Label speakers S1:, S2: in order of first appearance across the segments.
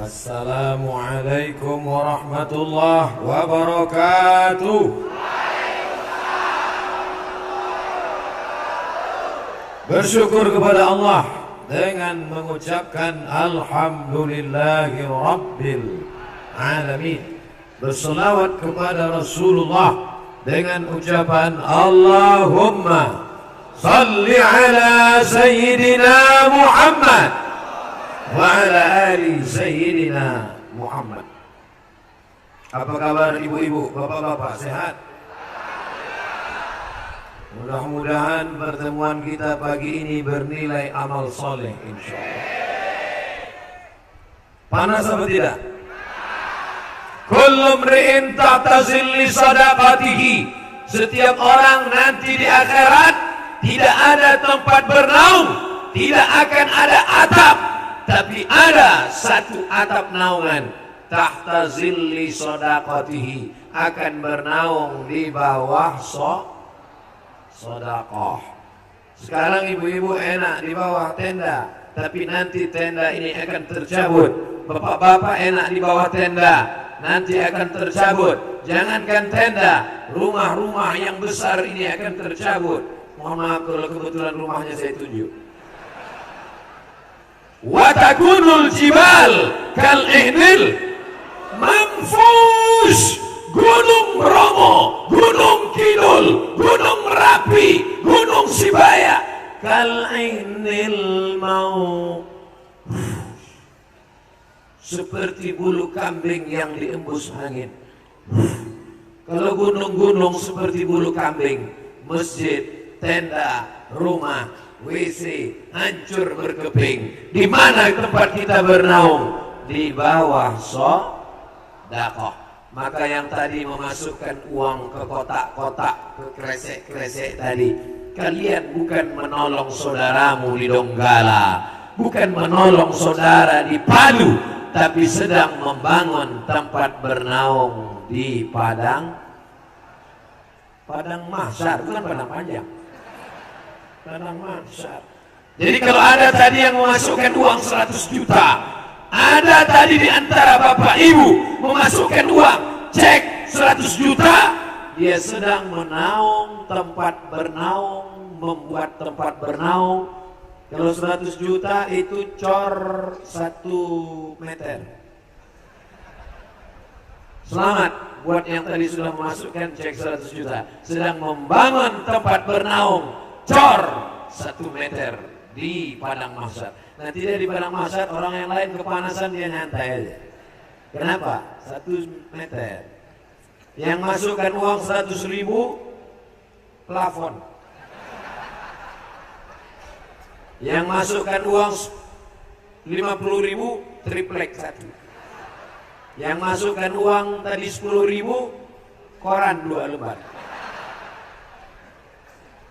S1: Assalamualaikum warahmatullahi wabarakatuh. Bersyukur kepada Allah dengan mengucapkan Alhamdulillahi Rabbil Alamin. Berselawat kepada Rasulullah dengan ucapan Allahumma salli ala Sayyidina Muhammad wa ala ali Sayyidina Muhammad. Apa kabar ibu-ibu, bapak-bapak, sehat? Mudah-mudahan pertemuan kita pagi ini bernilai amal soleh insyaallah. Panas apa tidak? Kullu mri'in tahta zilli sadaqatihi. Setiap orang nanti di akhirat tidak ada tempat bernaung, tidak akan ada atap, tapi ada satu atap naungan. Tahta zilli sadaqatihi, akan bernaung di bawah sedekah. Sekarang ibu-ibu enak di bawah tenda, tapi nanti tenda ini akan tercabut. Bapak-bapak enak di bawah tenda, nanti akan tercabut. Jangankan tenda, rumah-rumah yang besar ini akan tercabut. Mohon maaf kalau kebetulan rumahnya saya tunjuk. Wa takunul jibal kal ihnil manfush. Gunung Bromo, Gunung Kidul, Gunung Merapi, Gunung Sibaya, kal'inil mau, seperti bulu kambing yang diembus angin. Kalau gunung-gunung seperti bulu kambing, masjid, tenda, rumah, WC hancur berkeping. Di mana tempat kita bernaung? Di bawah sedekah. Maka yang tadi memasukkan uang ke kotak-kotak, ke kresek-kresek tadi, kalian bukan menolong saudaramu di Donggala, bukan menolong saudara di Palu, tapi sedang membangun tempat bernaung di Padang Mahsyar, bukan Padang Panjang, Padang Mahsyar. Jadi kalau ada tadi yang memasukkan uang 100 juta, ada tadi di antara bapak ibu memasukkan uang cek 100 juta, dia sedang menaung tempat bernaung, membuat tempat bernaung. Kalau 100 juta itu cor 1 meter. Selamat buat yang tadi sudah memasukkan cek 100 juta, sedang membangun tempat bernaung cor 1 meter di Padang Mahsyar. Nah, tidak di Padang Mahsyar, orang yang lain kepanasan, dia nyantai aja. Kenapa? 1 meter. Yang masukkan uang 100.000 plafon. Yang masukkan uang 50.000 triplek 1. Yang masukkan uang tadi 10.000 koran 2 lembar.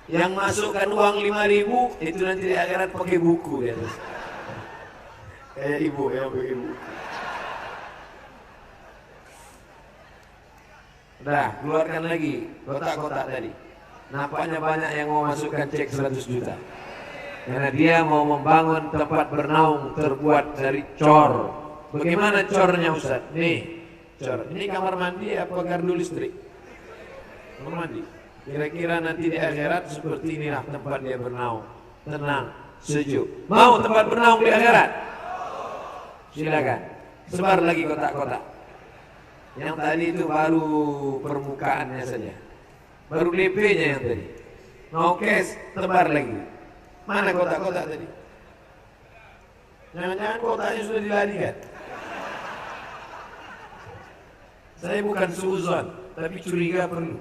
S1: Yang masukkan uang 5.000 itu nanti di akhirat pakai buku di atas. Kayak ibu ya, pakai buku. Udah, keluarkan lagi kotak-kotak tadi. Nampaknya banyak yang mau masukkan cek 100 juta. Karena dia mau membangun tempat bernaung terbuat dari cor. Bagaimana cornya Ustaz? Nih, cor. Ini kamar mandi apa gardu listrik? Kamar mandi. Kira-kira nanti di akhirat seperti inilah tempat dia bernaung. Tenang, sejuk. Mau tempat bernaung di akhirat? Silakan. Sebar lagi kotak-kotak. Yang tadi itu baru permukaannya saja. Baru DP-nya yang tadi. Mau cash, tebar lagi. Mana kotak-kotak tadi? Jangan-jangan kotaknya sudah dilarikan. Saya bukan suuzon, tapi curiga perlu.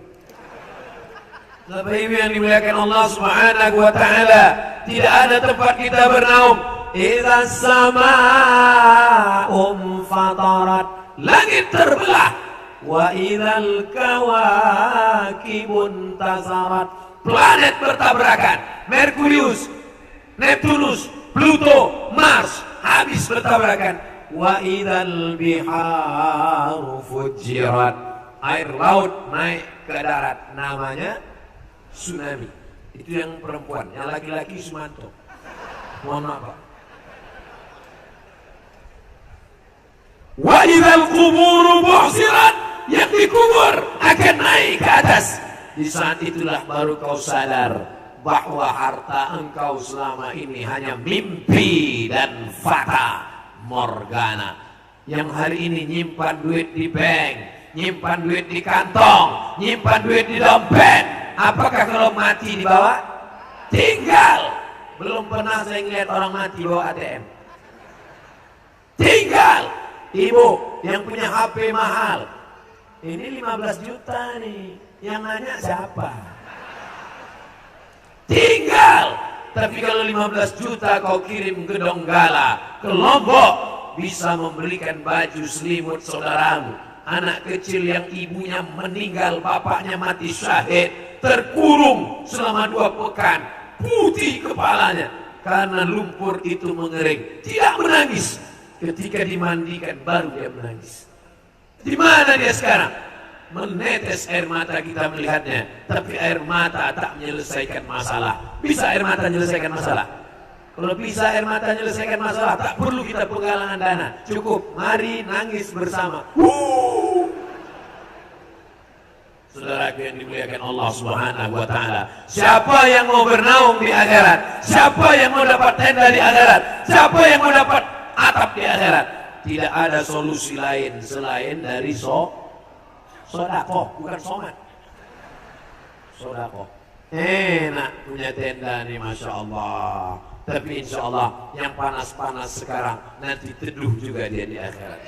S1: Bapak Ibu yang dimuliakan Allah Subhanahu wa taala, tidak ada tempat kita bernaung. Idza samaa'um fatarat, langit terbelah. Wa idzal kawakibun tasarat, planet bertabrakan. Merkurius, Neptunus, Pluto, Mars habis bertabrakan. Wa idzal biharu fujirat, air laut naik ke darat, namanya tsunami. Itu yang perempuan, yang laki-laki Sumanto. Mohon maaf Pak. Wa idzal quburu bu'sirat, yang dikubur akan naik ke atas. Di saat itulah baru kau sadar bahwa harta engkau selama ini hanya mimpi dan fata morgana. Yang hari ini nyimpan duit di bank, nyimpan duit di kantong, nyimpan duit di dompet, apakah kalau mati dibawa? Tinggal. Belum pernah saya ngeliat orang mati bawa ATM. Tinggal. Ibu yang punya HP mahal, ini 15 juta nih, yang nanya siapa? Tinggal. Tapi kalau 15 juta kau kirim ke Donggala, ke Lombok, bisa membelikan baju selimut saudaramu. Anak kecil yang ibunya meninggal, bapaknya mati syahid, terkurung selama 2 pekan, putih kepalanya karena lumpur itu mengering, tidak menangis. Ketika dimandikan baru dia menangis. Di mana dia sekarang? Menetes air mata kita melihatnya, tapi air mata tak menyelesaikan masalah. Bisa air mata menyelesaikan masalah? Kalau bisa air mata menyelesaikan masalah, tak perlu kita penggalangan dana. Cukup, mari nangis bersama. Saudaraku yang dimuliakan Allah Subhanahu wa Ta'ala, siapa yang mau bernaung di akhirat? Siapa yang mau dapat tenda di akhirat? Siapa yang mau dapat atap di akhirat? Tidak ada solusi lain selain dari sodako, bukan somat. Sodako. Enak punya tenda nih, Masya Allah. Tapi insya Allah yang panas-panas sekarang nanti teduh juga dia di akhirat.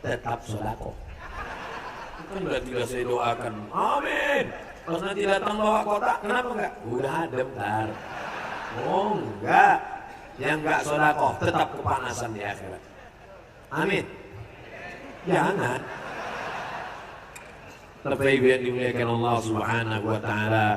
S1: Tetap sodako. Kan berarti saya doakan, amin. Pas nanti datang bawa kotak, kenapa enggak? Udah ada bentar. Oh enggak. Yang enggak sodakoh tetap kepanasan di akhirat. Amin. Jangan. Bapak Ibu yang dimuliakan Allah Subhanahu wa Ta'ala,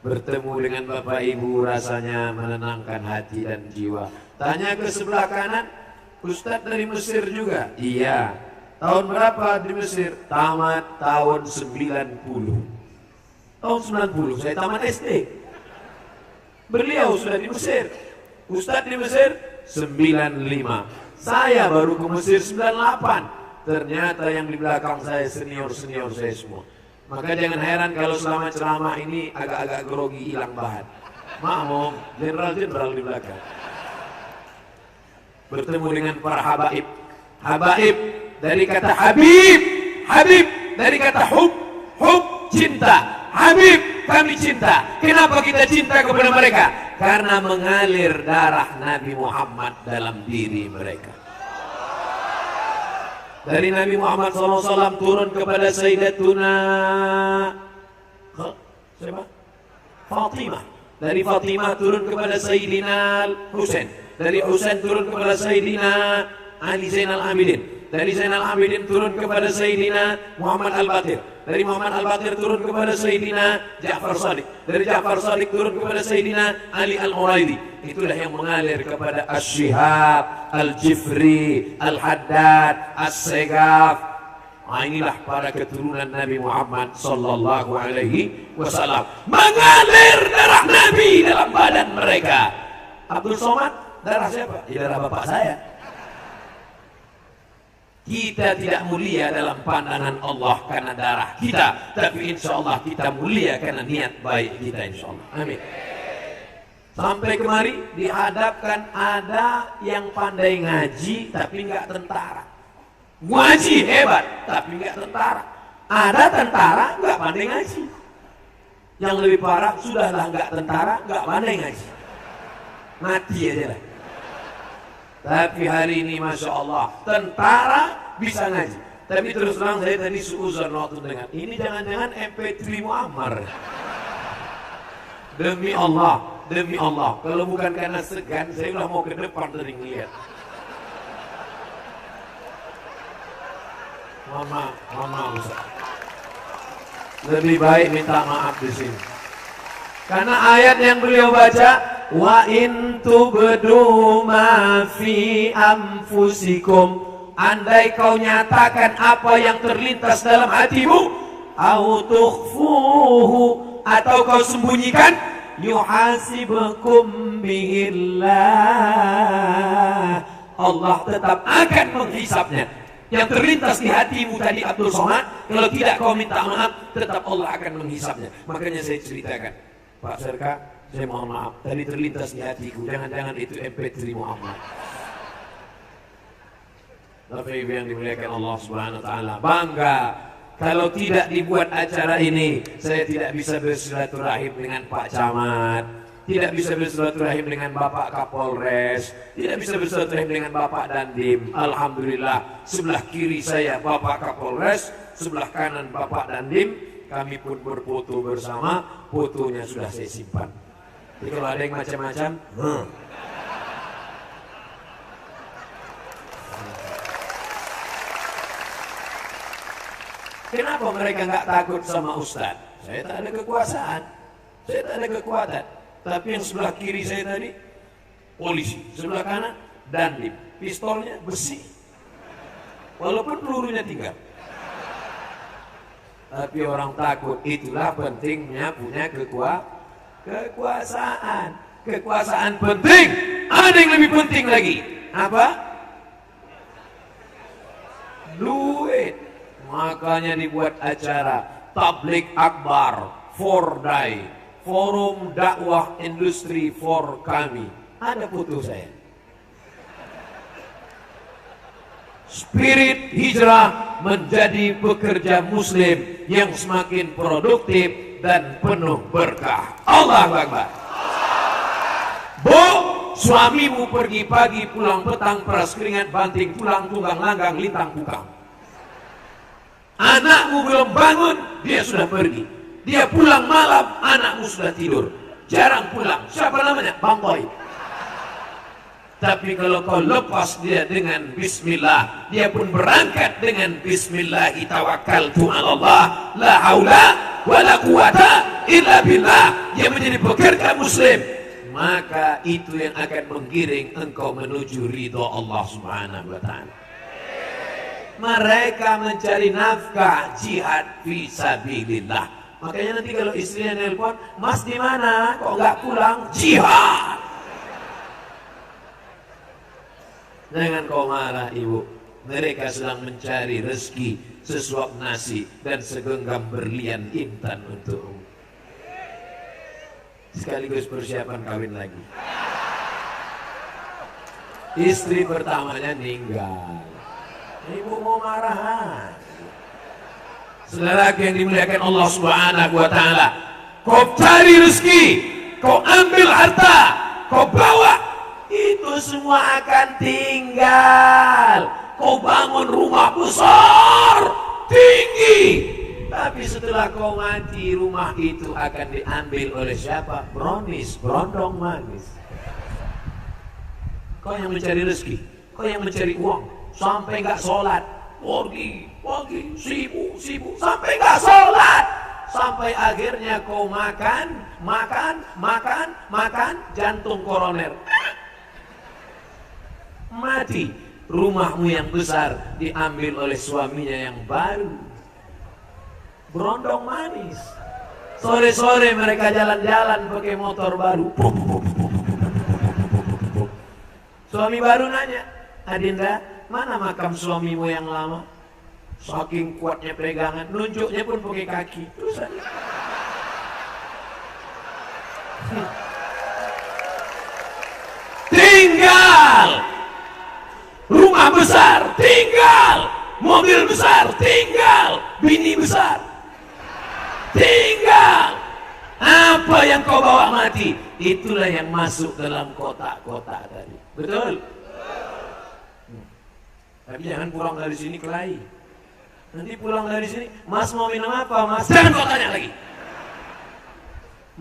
S1: bertemu dengan Bapak Ibu rasanya menenangkan hati dan jiwa. Tanya ke sebelah kanan, Ustadz dari Mesir juga? Iya. Tahun berapa di Mesir? Tamat tahun 90. Tahun 90 saya tamat SD. Beliau sudah di Mesir. Ustadz di Mesir 95. Saya baru ke Mesir 98. Ternyata yang di belakang saya senior-senior saya semua. Maka jangan heran kalau selama ceramah ini agak-agak grogi, hilang bahan. Maklum, jenderal-jenderal di belakang. Bertemu dengan para habaib. Habaib dari kata Habib. Habib dari kata hub. Hub, cinta. Habib, kami cinta. Kenapa kita cinta kepada mereka? Karena mengalir darah Nabi Muhammad dalam diri mereka. Dari Nabi Muhammad SAW turun kepada Sayyidatuna siapa? Fatimah. Dari Fatimah turun kepada Sayyidina Husain. Dari Husain turun kepada Sayyidina Ali Zainal Abidin. Dari Zainal Abidin turun kepada Sayyidina Muhammad Al-Baqir. Dari Muhammad Al-Baqir turun kepada Sayyidina Ja'far Shadiq. Dari Ja'far Shadiq turun kepada Sayyidina Ali Al-Uraidi. Itulah yang mengalir kepada Asy-Syihab, Al-Jifri, Al-Haddad, As-Segaf. Nah, inilah para keturunan Nabi Muhammad sallallahu alaihi wasallam. Mengalir darah Nabi dalam badan mereka. Abdul Somad, darah siapa? Ya, darah bapak saya. Kita tidak mulia dalam pandangan Allah karena darah kita, tapi insya Allah kita mulia karena niat baik kita, insya Allah. Amin. Sampai kemari dihadapkan ada yang pandai ngaji tapi nggak tentara. Ngaji hebat tapi nggak tentara. Ada tentara nggak pandai ngaji. Yang lebih parah sudahlah nggak tentara nggak pandai ngaji. Mati aja lah. Tapi hari ini Masya Allah tentara bisa ngaji. Tapi terus terang saya tadi suuzon waktu dengar ini jangan-jangan MP3 Muammar. Demi Allah, demi Allah, kalau bukan karena segan saya udah mau ke depan tadi ngeliat. Mama Ustaz. Lebih baik minta maaf di sini. Karena ayat yang beliau baca, wa in tubdu ma fi anfusikum, andai kau nyatakan apa yang terlintas dalam hatimu, au tukhfuhu, atau kau sembunyikan, yuhasibukum bihillah, Allah tetap akan menghisapnya. Yang terlintas di hatimu tadi Abdul Somad, kalau tidak kau minta maaf, tetap Allah akan menghisapnya. Makanya saya ceritakan, Pak Serka, saya mohon maaf, tadi terlintas di hatiku, jangan-jangan itu MP3 Muhammad. Bapak Ibu yang dimuliakan Allah Subhanahu wa taala, bangga kalau tidak dibuat acara ini, saya tidak bisa bersilaturahim dengan Pak Camat, tidak bisa bersilaturahim dengan Bapak Kapolres, tidak bisa bersilaturahim dengan Bapak Dandim. Alhamdulillah, sebelah kiri saya Bapak Kapolres, sebelah kanan Bapak Dandim. Kami pun berfoto bersama, fotonya sudah saya simpan. Jadi kalau ada yang macam-macam, kenapa mereka nggak takut sama Ustadz? Saya tak ada kekuasaan, saya tak ada kekuatan. Tapi yang sebelah kiri saya tadi polisi, sebelah kanan Dandim, pistolnya besi, walaupun pelurunya tinggal. Tapi orang takut, itulah pentingnya punya kekuasaan. Kekuasaan penting, ada yang lebih penting lagi. Apa? Duit. Makanya dibuat acara Tabligh Akbar for Day, Forum Dakwah Industri for Kami. Ada foto saya. Spirit hijrah menjadi pekerja muslim yang semakin produktif dan penuh berkah. Allahu Akbar. Bu, suamimu pergi pagi pulang petang, peras keringat, banting tulang, tunggang langgang, lintang kukang. Anakmu belum bangun, dia sudah pergi. Dia pulang malam, anakmu sudah tidur. Jarang pulang. Siapa namanya? Bang Boy. Tapi kalau kau lepas dia dengan bismillah, dia pun berangkat dengan bismillahi tawakkaltu 'ala Allah, la haula wala quwata illa billah. Dia menjadi pekerja muslim. Maka itu yang akan menggiring engkau menuju ridho Allah Subhanahu wa taala. Mereka mencari nafkah, jihad fisabilillah. Makanya nanti kalau istrinya nelpon, "Mas di mana? Kok nggak pulang?" Jihad. Jangan kau marah ibu. Mereka sedang mencari rezeki, sesuap nasi dan segenggam berlian intan untukmu. Sekaligus persiapan kawin lagi. Istri pertamanya meninggal. Ibu mau marah. Saudara yang dimuliakan Allah Subhanahu wa taala, kau cari rezeki, kau ambil harta, kau bawa, itu semua akan tinggal. Kau bangun rumah besar, tinggi, tapi setelah kau mati, rumah itu akan diambil oleh siapa? Brownies, berondong manis. Kau yang mencari rezeki, kau yang mencari uang, sampai nggak sholat, pergi, sibuk, sampai nggak sholat, sampai akhirnya kau makan, jantung koroner, mati. Rumahmu yang besar diambil oleh suaminya yang baru, berondong manis. Sore-sore mereka jalan-jalan pakai motor baru. Suami baru nanya, "Adinda, mana makam suamimu yang lama?" Saking kuatnya pegangan, nunjuknya pun pakai kaki. Terus aja. Tinggal rumah besar, tinggal mobil besar, tinggal bini besar, tinggal apa yang kau bawa mati. Itulah yang masuk dalam kotak-kotak tadi. Betul? Tapi jangan pulang dari sini kelahi. Nanti pulang dari sini, "Mas mau minum apa, Mas?" Jangan kau tanya lagi.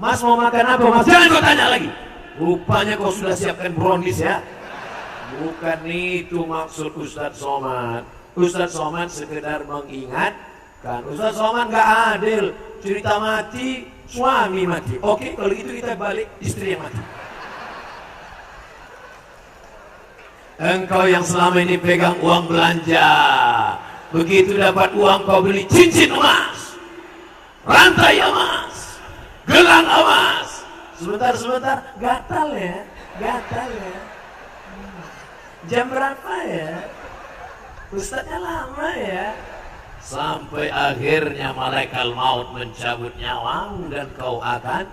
S1: "Mas mau makan apa, Mas?" Jangan kau tanya lagi. Rupanya kau sudah siapkan brownies ya. Bukan itu maksud Ustadz Somad. Ustadz Somad sekedar mengingatkan. Ustadz Somad gak adil. Cerita mati, suami mati. Oke, kalau gitu kita balik, istri yang mati. Engkau yang selama ini pegang uang belanja, begitu dapat uang kau beli cincin emas, rantai emas, gelang emas. Sebentar, gatal ya. Jam berapa ya? Ustadznya lama ya. Sampai akhirnya malaikat maut mencabut nyawamu dan kau akan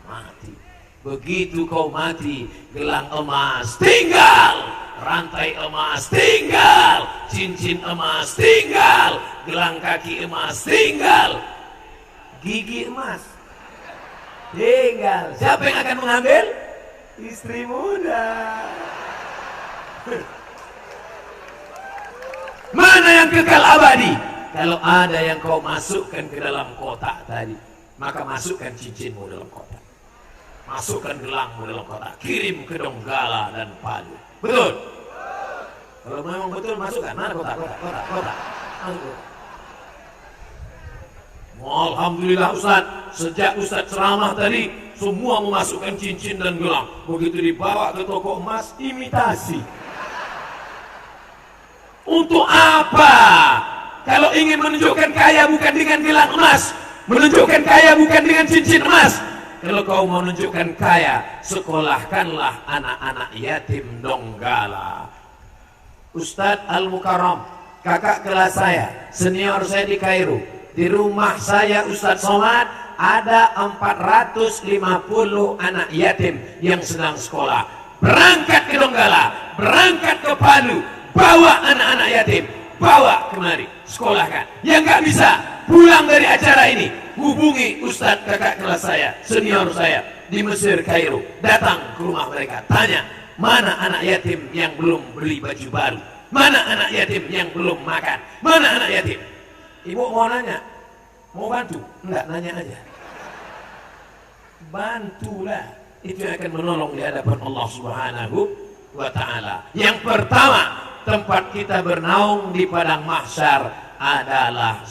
S1: mati. Begitu kau mati, gelang emas tinggal, rantai emas tinggal, cincin emas tinggal, gelang kaki emas tinggal, gigi emas tinggal. Siapa yang akan mengambil? Istri muda. Mana yang kekal abadi? Kalau ada yang kau masukkan ke dalam kotak tadi, maka masukkan cincinmu dalam kotak, masukkan gelangmu dalam kotak, kirim ke Donggala dan Palu. Betul? Kalau memang betul, masukkan. Mana kotak? Masuk. Alhamdulillah Ustaz, sejak Ustaz ceramah tadi, semua memasukkan cincin dan gelang. Begitu dibawa ke toko emas, imitasi. Untuk apa? Kalau ingin menunjukkan kaya bukan dengan gelang emas, menunjukkan kaya bukan dengan cincin emas. Kalau kau mau menunjukkan kaya, sekolahkanlah anak-anak yatim Donggala. Ustadz Al-Mukarram, kakak kelas saya, senior saya di Kairo. Di rumah saya Ustadz Somad ada 450 anak yatim yang sedang sekolah. Berangkat ke Donggala, berangkat ke Palu, bawa anak-anak yatim, bawa kemari, sekolahkan. Yang nggak bisa pulang dari acara ini, hubungi Ustadz kakak kelas saya, senior saya di Mesir, Kairo. Datang ke rumah mereka, tanya, mana anak yatim yang belum beli baju baru? Mana anak yatim yang belum makan? Mana anak yatim? Ibu mau nanya, mau bantu? Enggak, nanya aja. Bantulah, itu yang akan menolong di hadapan Allah Subhanahu wa Ta'ala. Yang pertama, tempat kita bernaung di padang mahsyar adalah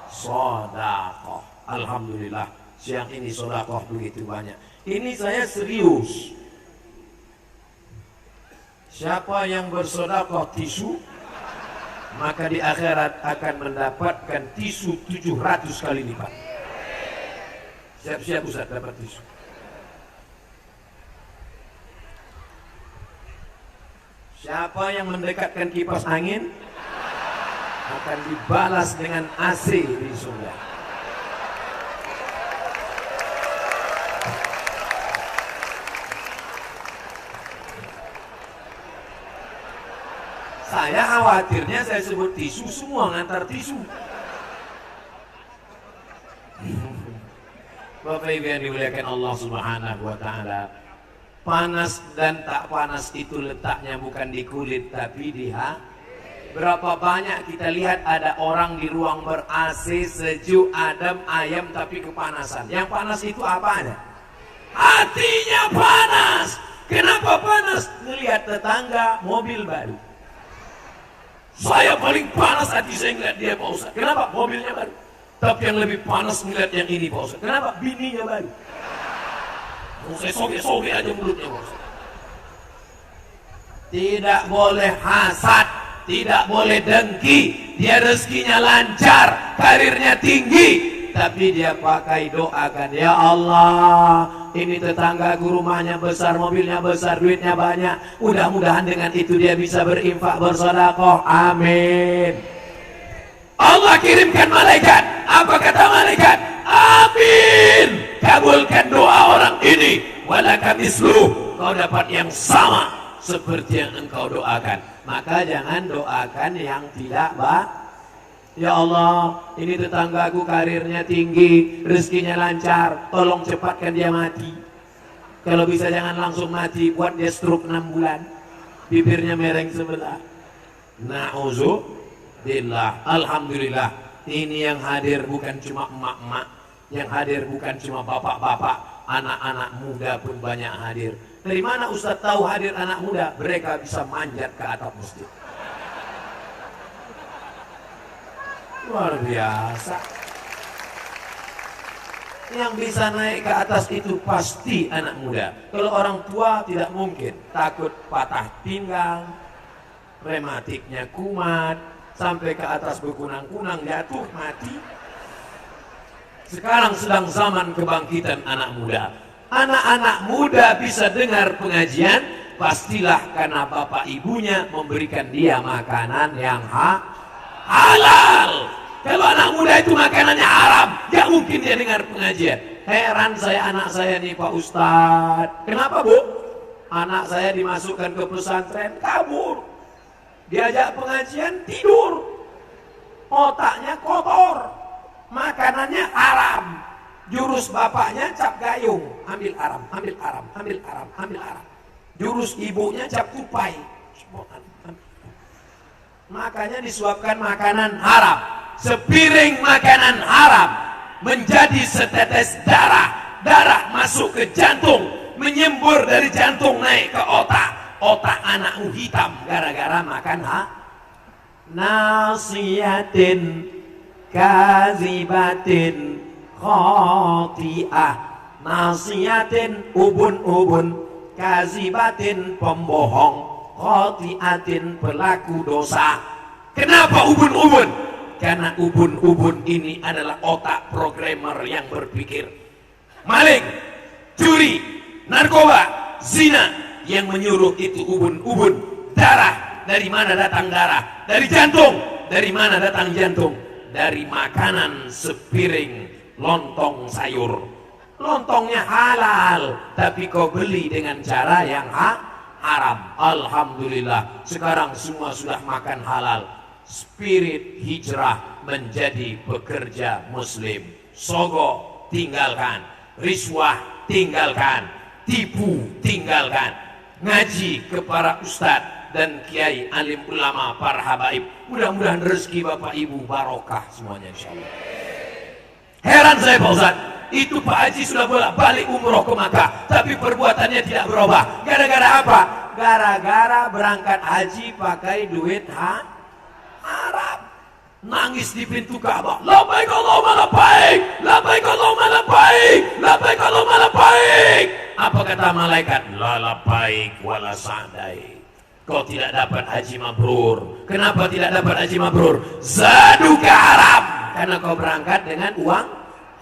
S1: sodakoh. Alhamdulillah, siang ini sodakoh begitu banyak. Ini saya serius. Siapa yang bersodakoh tisu, maka di akhirat akan mendapatkan tisu 700 kali lipat. Siap-siap Ustaz dapat tisu. Siapa yang mendekatkan kipas angin akan dibalas dengan AC di surga. Saya khawatirnya saya sebut tisu, semua ngantar tisu. Bapak Ibu yang dimuliakan Allah Subhanahu wa Ta'ala, panas dan tak panas itu letaknya bukan di kulit tapi di hati. Berapa banyak kita lihat ada orang di ruang ber-AC, sejuk, adem, ayam tapi kepanasan. Yang panas itu apa ada? Hatinya panas. Kenapa panas? Ngelihat tetangga mobil baru. Saya paling panas hati saya ngeliat dia Pak Ustaz. Kenapa? Mobilnya baru. Tapi yang lebih panas ngeliat yang ini Pak Ustaz. Kenapa? Bininya baru. Saya sobek-sobek aja mulutnya Pak Ustaz. Tidak boleh hasad, tidak boleh dengki. Dia rezekinya lancar, karirnya tinggi, tapi dia pakai doakan, ya Allah, ini tetanggaku rumahnya besar, mobilnya besar, duitnya banyak, mudah-mudahan dengan itu dia bisa berinfak, bersedekah, amin. Allah kirimkan malaikat, apa kata malaikat? Amin, kabulkan doa orang ini, walaka misluh, kau dapat yang sama seperti yang engkau doakan. Maka jangan doakan yang tidak baik. Ya Allah, ini tetanggaku karirnya tinggi, rezekinya lancar, tolong cepatkan dia mati. Kalau bisa jangan langsung mati, buat dia stroke 6 bulan, bibirnya mereng sebelah. Na'udzubillah. Alhamdulillah, ini yang hadir bukan cuma emak-emak, yang hadir bukan cuma bapak-bapak, anak-anak muda pun banyak hadir. Dari mana Ustaz tahu hadir anak muda? Mereka bisa manjat ke atap masjid. Luar biasa. Yang bisa naik ke atas itu pasti anak muda. Kalau orang tua tidak mungkin, takut patah pinggang, rematiknya kumat, sampai ke atas berkunang-kunang, jatuh mati. Sekarang sedang zaman kebangkitan anak muda. Anak-anak muda bisa dengar pengajian, pastilah karena bapak ibunya memberikan dia makanan yang halal. Kalau anak muda itu makanannya haram, gak mungkin dia dengar pengajian. Heran saya anak saya nih Pak Ustadz. Kenapa Bu? Anak saya dimasukkan ke pesantren, kabur. Diajak pengajian, tidur. Otaknya kotor. Makanannya haram. Jurus bapaknya cap gayung, ambil haram, ambil haram, ambil haram, ambil haram. Jurus ibunya cap tupai. Makanya disuapkan makanan haram. Sepiring makanan haram menjadi setetes darah. Darah masuk ke jantung, menyembur dari jantung naik ke otak. Otak anakmu hitam gara-gara makan nasiyatin kazibatin khati'ah. Nasiyatin ubun-ubun, kazibatin pembohong, khati'atin pelaku dosa. Kenapa ubun-ubun? Karena ubun-ubun ini adalah otak programmer yang berpikir. Maling, curi, narkoba, zina, yang menyuruh itu ubun-ubun. Darah, dari mana datang darah? Dari jantung. Dari mana datang jantung? Dari makanan sepiring lontong sayur. Lontongnya halal, tapi kau beli dengan cara yang haram. Alhamdulillah, sekarang semua sudah makan halal. Spirit hijrah menjadi pekerja muslim. Sogok tinggalkan, riswah tinggalkan, tipu tinggalkan. Ngaji ke para ustadz dan kiai alim ulama, para habaib. Mudah-mudahan rezeki bapak ibu barokah semuanya insyaallah. Heran saya Pak Ustadz, itu Pak Haji sudah bolak-balik umroh ke Makkah, tapi perbuatannya tidak berubah. Gara-gara apa? Gara-gara berangkat haji pakai duit haram. Nangis di pintu Ka'bah. Labbaik Allahumma labbaik, labbaik Allahumma labbaik, labbaik Allahumma labbaik. Apa kata malaikat? La labbaik wala sa'daik. Kau tidak dapat haji mabrur. Kenapa tidak dapat haji mabrur? Zaduka haram. Karena kau berangkat dengan uang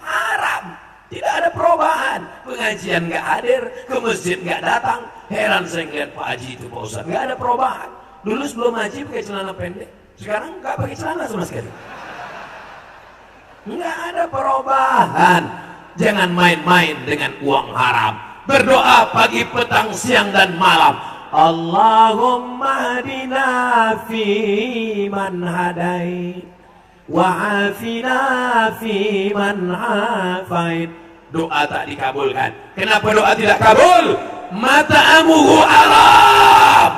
S1: haram. Tidak ada perubahan. Pengajian nggak hadir, ke masjid nggak datang. Heran saya ngeliat Pak Haji itu Pak Ustadz. Nggak ada perubahan. Dulu sebelum haji pakai celana pendek. Sekarang nggak pakai celana sama sekali. Nggak ada perubahan. Jangan main-main dengan uang haram. Berdoa pagi, petang, siang dan malam. Allahumma hadina fi man hadait wa afina fi man afait. Doa tak dikabulkan. Kenapa doa tidak kabul? Mata'amuhu haram.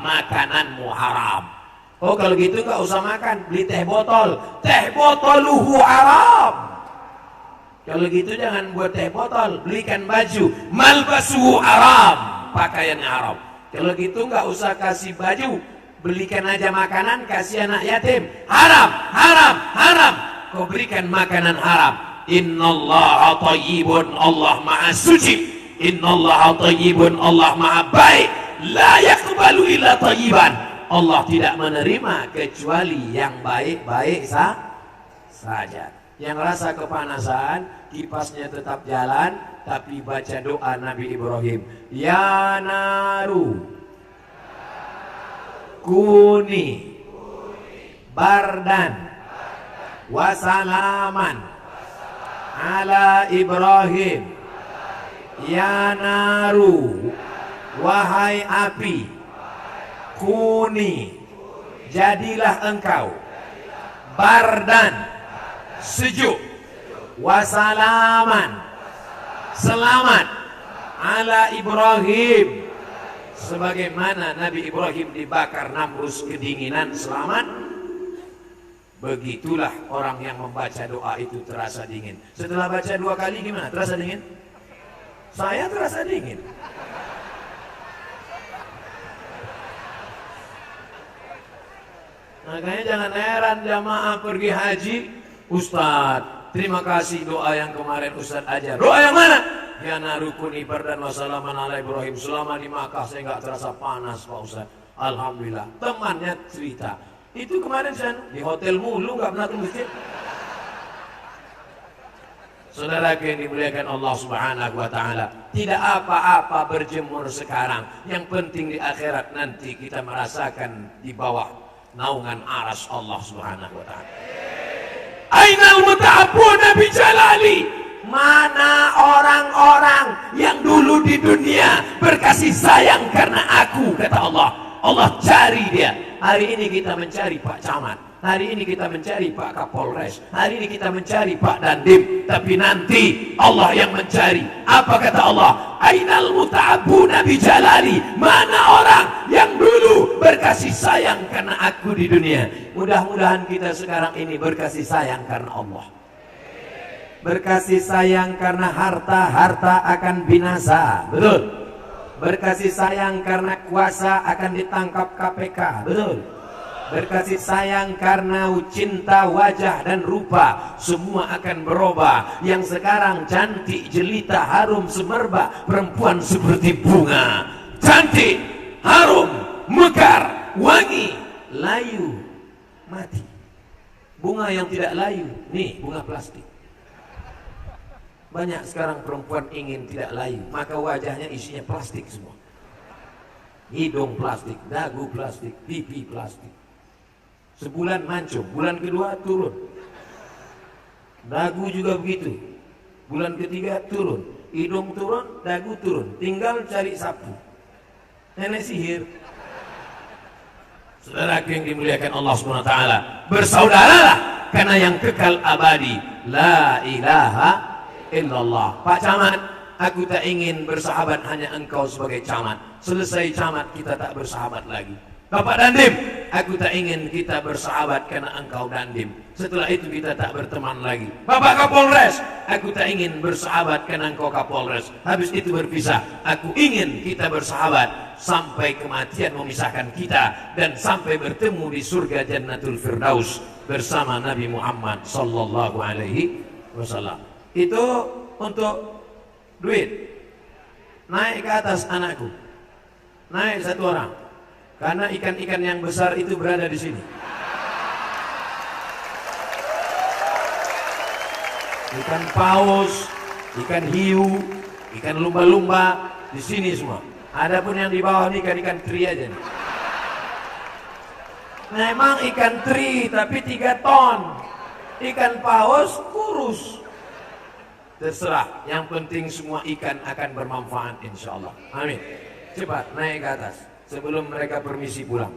S1: Makananmu haram. Oh kalau gitu nggak usah makan, beli teh botol. Teh botoluhu haram. Kalau gitu jangan buat teh botol, belikan baju. Malbasuhu haram. Pakaiannya haram. Kalau gitu nggak usah kasih baju, belikan aja makanan, kasih anak yatim. Haram, haram, haram. Kau berikan makanan haram. Innallaha thayyibun, Allah maha suci. Innallaha thayyibun, Allah maha baik. La yaqbalu illa thayyiban. Allah tidak menerima kecuali yang baik-baik saja. Yang rasa kepanasan, kipasnya tetap jalan, tapi baca doa Nabi Ibrahim. Ya naru kuni bardan wasalaman ala Ibrahim. Ya naru, wahai api, kuni, jadilah engkau, bardan, sejuk, wasalaman, selamat, ala Ibrahim, sebagaimana Nabi Ibrahim dibakar Namrus kedinginan selamat. Begitulah orang yang membaca doa itu terasa dingin. Setelah baca 2 kali gimana? Terasa dingin? Saya terasa dingin. Makanya jangan heran jamaah pergi haji, Ustadz, terima kasih doa yang kemarin Ustadz ajar. Doa yang mana? Ya narukuni bardan wassalaman ala Ibrahim. Selama di Makkah saya nggak terasa panas Pak Ustadz. Alhamdulillah. Temannya cerita, itu kemarin saya di hotel mulu nggak pernah ke masjid. Saudaraku yang dimuliakan Allah Subhanahu wa taala, tidak apa-apa berjemur sekarang. Yang penting di akhirat nanti kita merasakan di bawah naungan aras Allah Subhanahu wa taala. Ainal muta'abbuna bi jalali? Mana orang-orang yang dulu di dunia berkasih sayang karena aku, kata Allah. Allah cari dia. Hari ini kita mencari Pak Camat, hari ini kita mencari Pak Kapolres, hari ini kita mencari Pak Dandim, tapi nanti Allah yang mencari. Apa kata Allah? Ainal muta'abbuna bi jalali? Mana orang yang dulu berkasih sayang karena aku di dunia? Mudah-mudahan kita sekarang ini berkasih sayang karena Allah. Berkasih sayang karena harta akan binasa, betul. Berkasih sayang karena kuasa akan ditangkap KPK, betul. Berkasih sayang karena cinta wajah dan rupa semua akan berubah. Yang sekarang cantik, jelita, harum, semerbak, perempuan seperti bunga, cantik, harum, mekar, wangi, layu, mati. Bunga yang tidak layu, nih bunga plastik. Banyak sekarang perempuan ingin tidak layu, maka wajahnya isinya plastik semua. Hidung plastik, dagu plastik, pipi plastik. Sebulan mancung, bulan kedua turun. Dagu juga begitu. Bulan ketiga turun, hidung turun, dagu turun. Tinggal cari sapu. Nenek sihir. Saudara yang dimuliakan Allah SWT, bersaudaralah karena yang kekal abadi. La ilaha illallah. Pak Camat, aku tak ingin bersahabat hanya engkau sebagai camat. Selesai camat kita tak bersahabat lagi. Bapak Dandim, aku tak ingin kita bersahabat karena engkau Dandim. Setelah itu kita tak berteman lagi. Bapak Kapolres, aku tak ingin bersahabat karena engkau Kapolres. Habis itu berpisah. Aku ingin kita bersahabat sampai kematian memisahkan kita dan sampai bertemu di surga Jannatul Firdaus bersama Nabi Muhammad sallallahu alaihi wasallam. Itu untuk duit. Naik ke atas anakku. Naik satu orang. Karena ikan-ikan yang besar itu berada di sini. Ikan paus, ikan hiu, ikan lumba-lumba di sini semua. Adapun yang di bawah ini ikan-ikan teri aja nih. Memang ikan teri tapi 3 ton. Ikan paus kurus. Terserah, yang penting semua ikan akan bermanfaat insyaallah. Amin. Cepat naik ke atas sebelum mereka permisi pulang.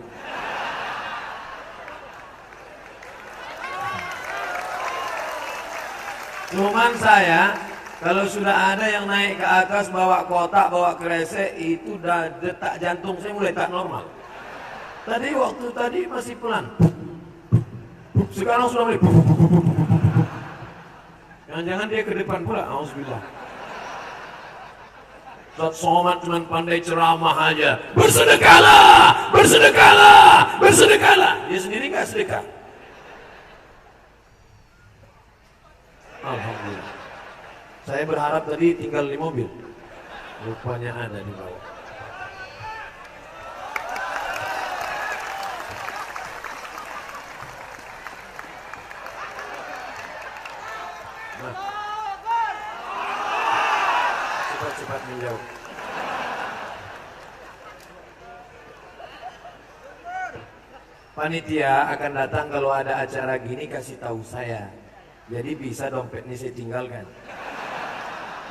S1: Cuman saya, kalau sudah ada yang naik ke atas bawa kotak, bawa kresek, itu detak jantung saya mulai tak normal. Tadi waktu tadi masih pelan. Sekarang sudah mulai. Jangan-jangan dia ke depan pula. Auzubillah. Ustaz Somad cuma pandai ceramah aja. Bersedekahlah, bersedekahlah, bersedekahlah. Dia sendiri nggak sedekah. Alhamdulillah. Saya berharap tadi tinggal di mobil. Rupanya ada di bawah. Cepat-cepat menjauh. Panitia akan datang kalau ada acara gini, kasih tahu saya. Jadi bisa dompet ini saya tinggalkan.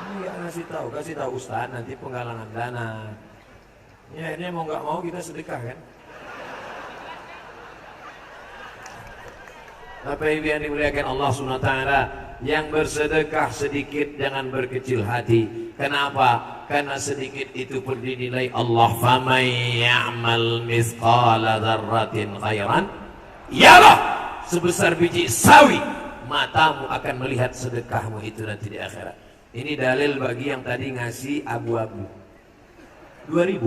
S1: Ini nggak kasih tahu Ustaz, nanti penggalangan dana. Ya akhirnya mau nggak mau kita sedekah kan. Bapak Ibu yang dimuliakan Allah SWT, yang bersedekah sedikit jangan berkecil hati. Kenapa? Karena sedikit itu pun dinilai Allah. Faman ya'mal mithqala dzarratin khairan yarah. Sebesar biji sawi matamu akan melihat sedekahmu itu nanti di akhirat. Ini dalil bagi yang tadi ngasih abu-abu 2.000.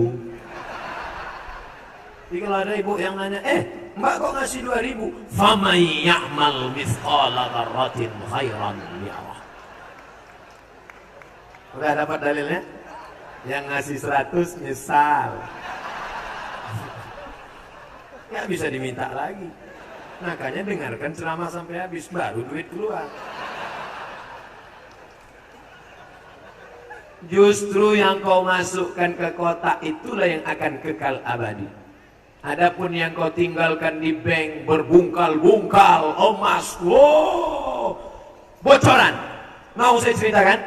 S1: Jadi kalau ada ibu yang nanya, Mbak kok ngasih 2.000? Faman ya'mal mithqala dzarratin khairan yarah. Udah dapat dalilnya? Yang ngasih 100 nyesal. Nggak bisa diminta lagi. Makanya dengarkan ceramah sampai habis, baru duit keluar. Justru yang kau masukkan ke kotak itulah yang akan kekal abadi. Adapun yang kau tinggalkan di bank berbungkal-bungkal emas, wow, bocoran. Mau saya ceritakan?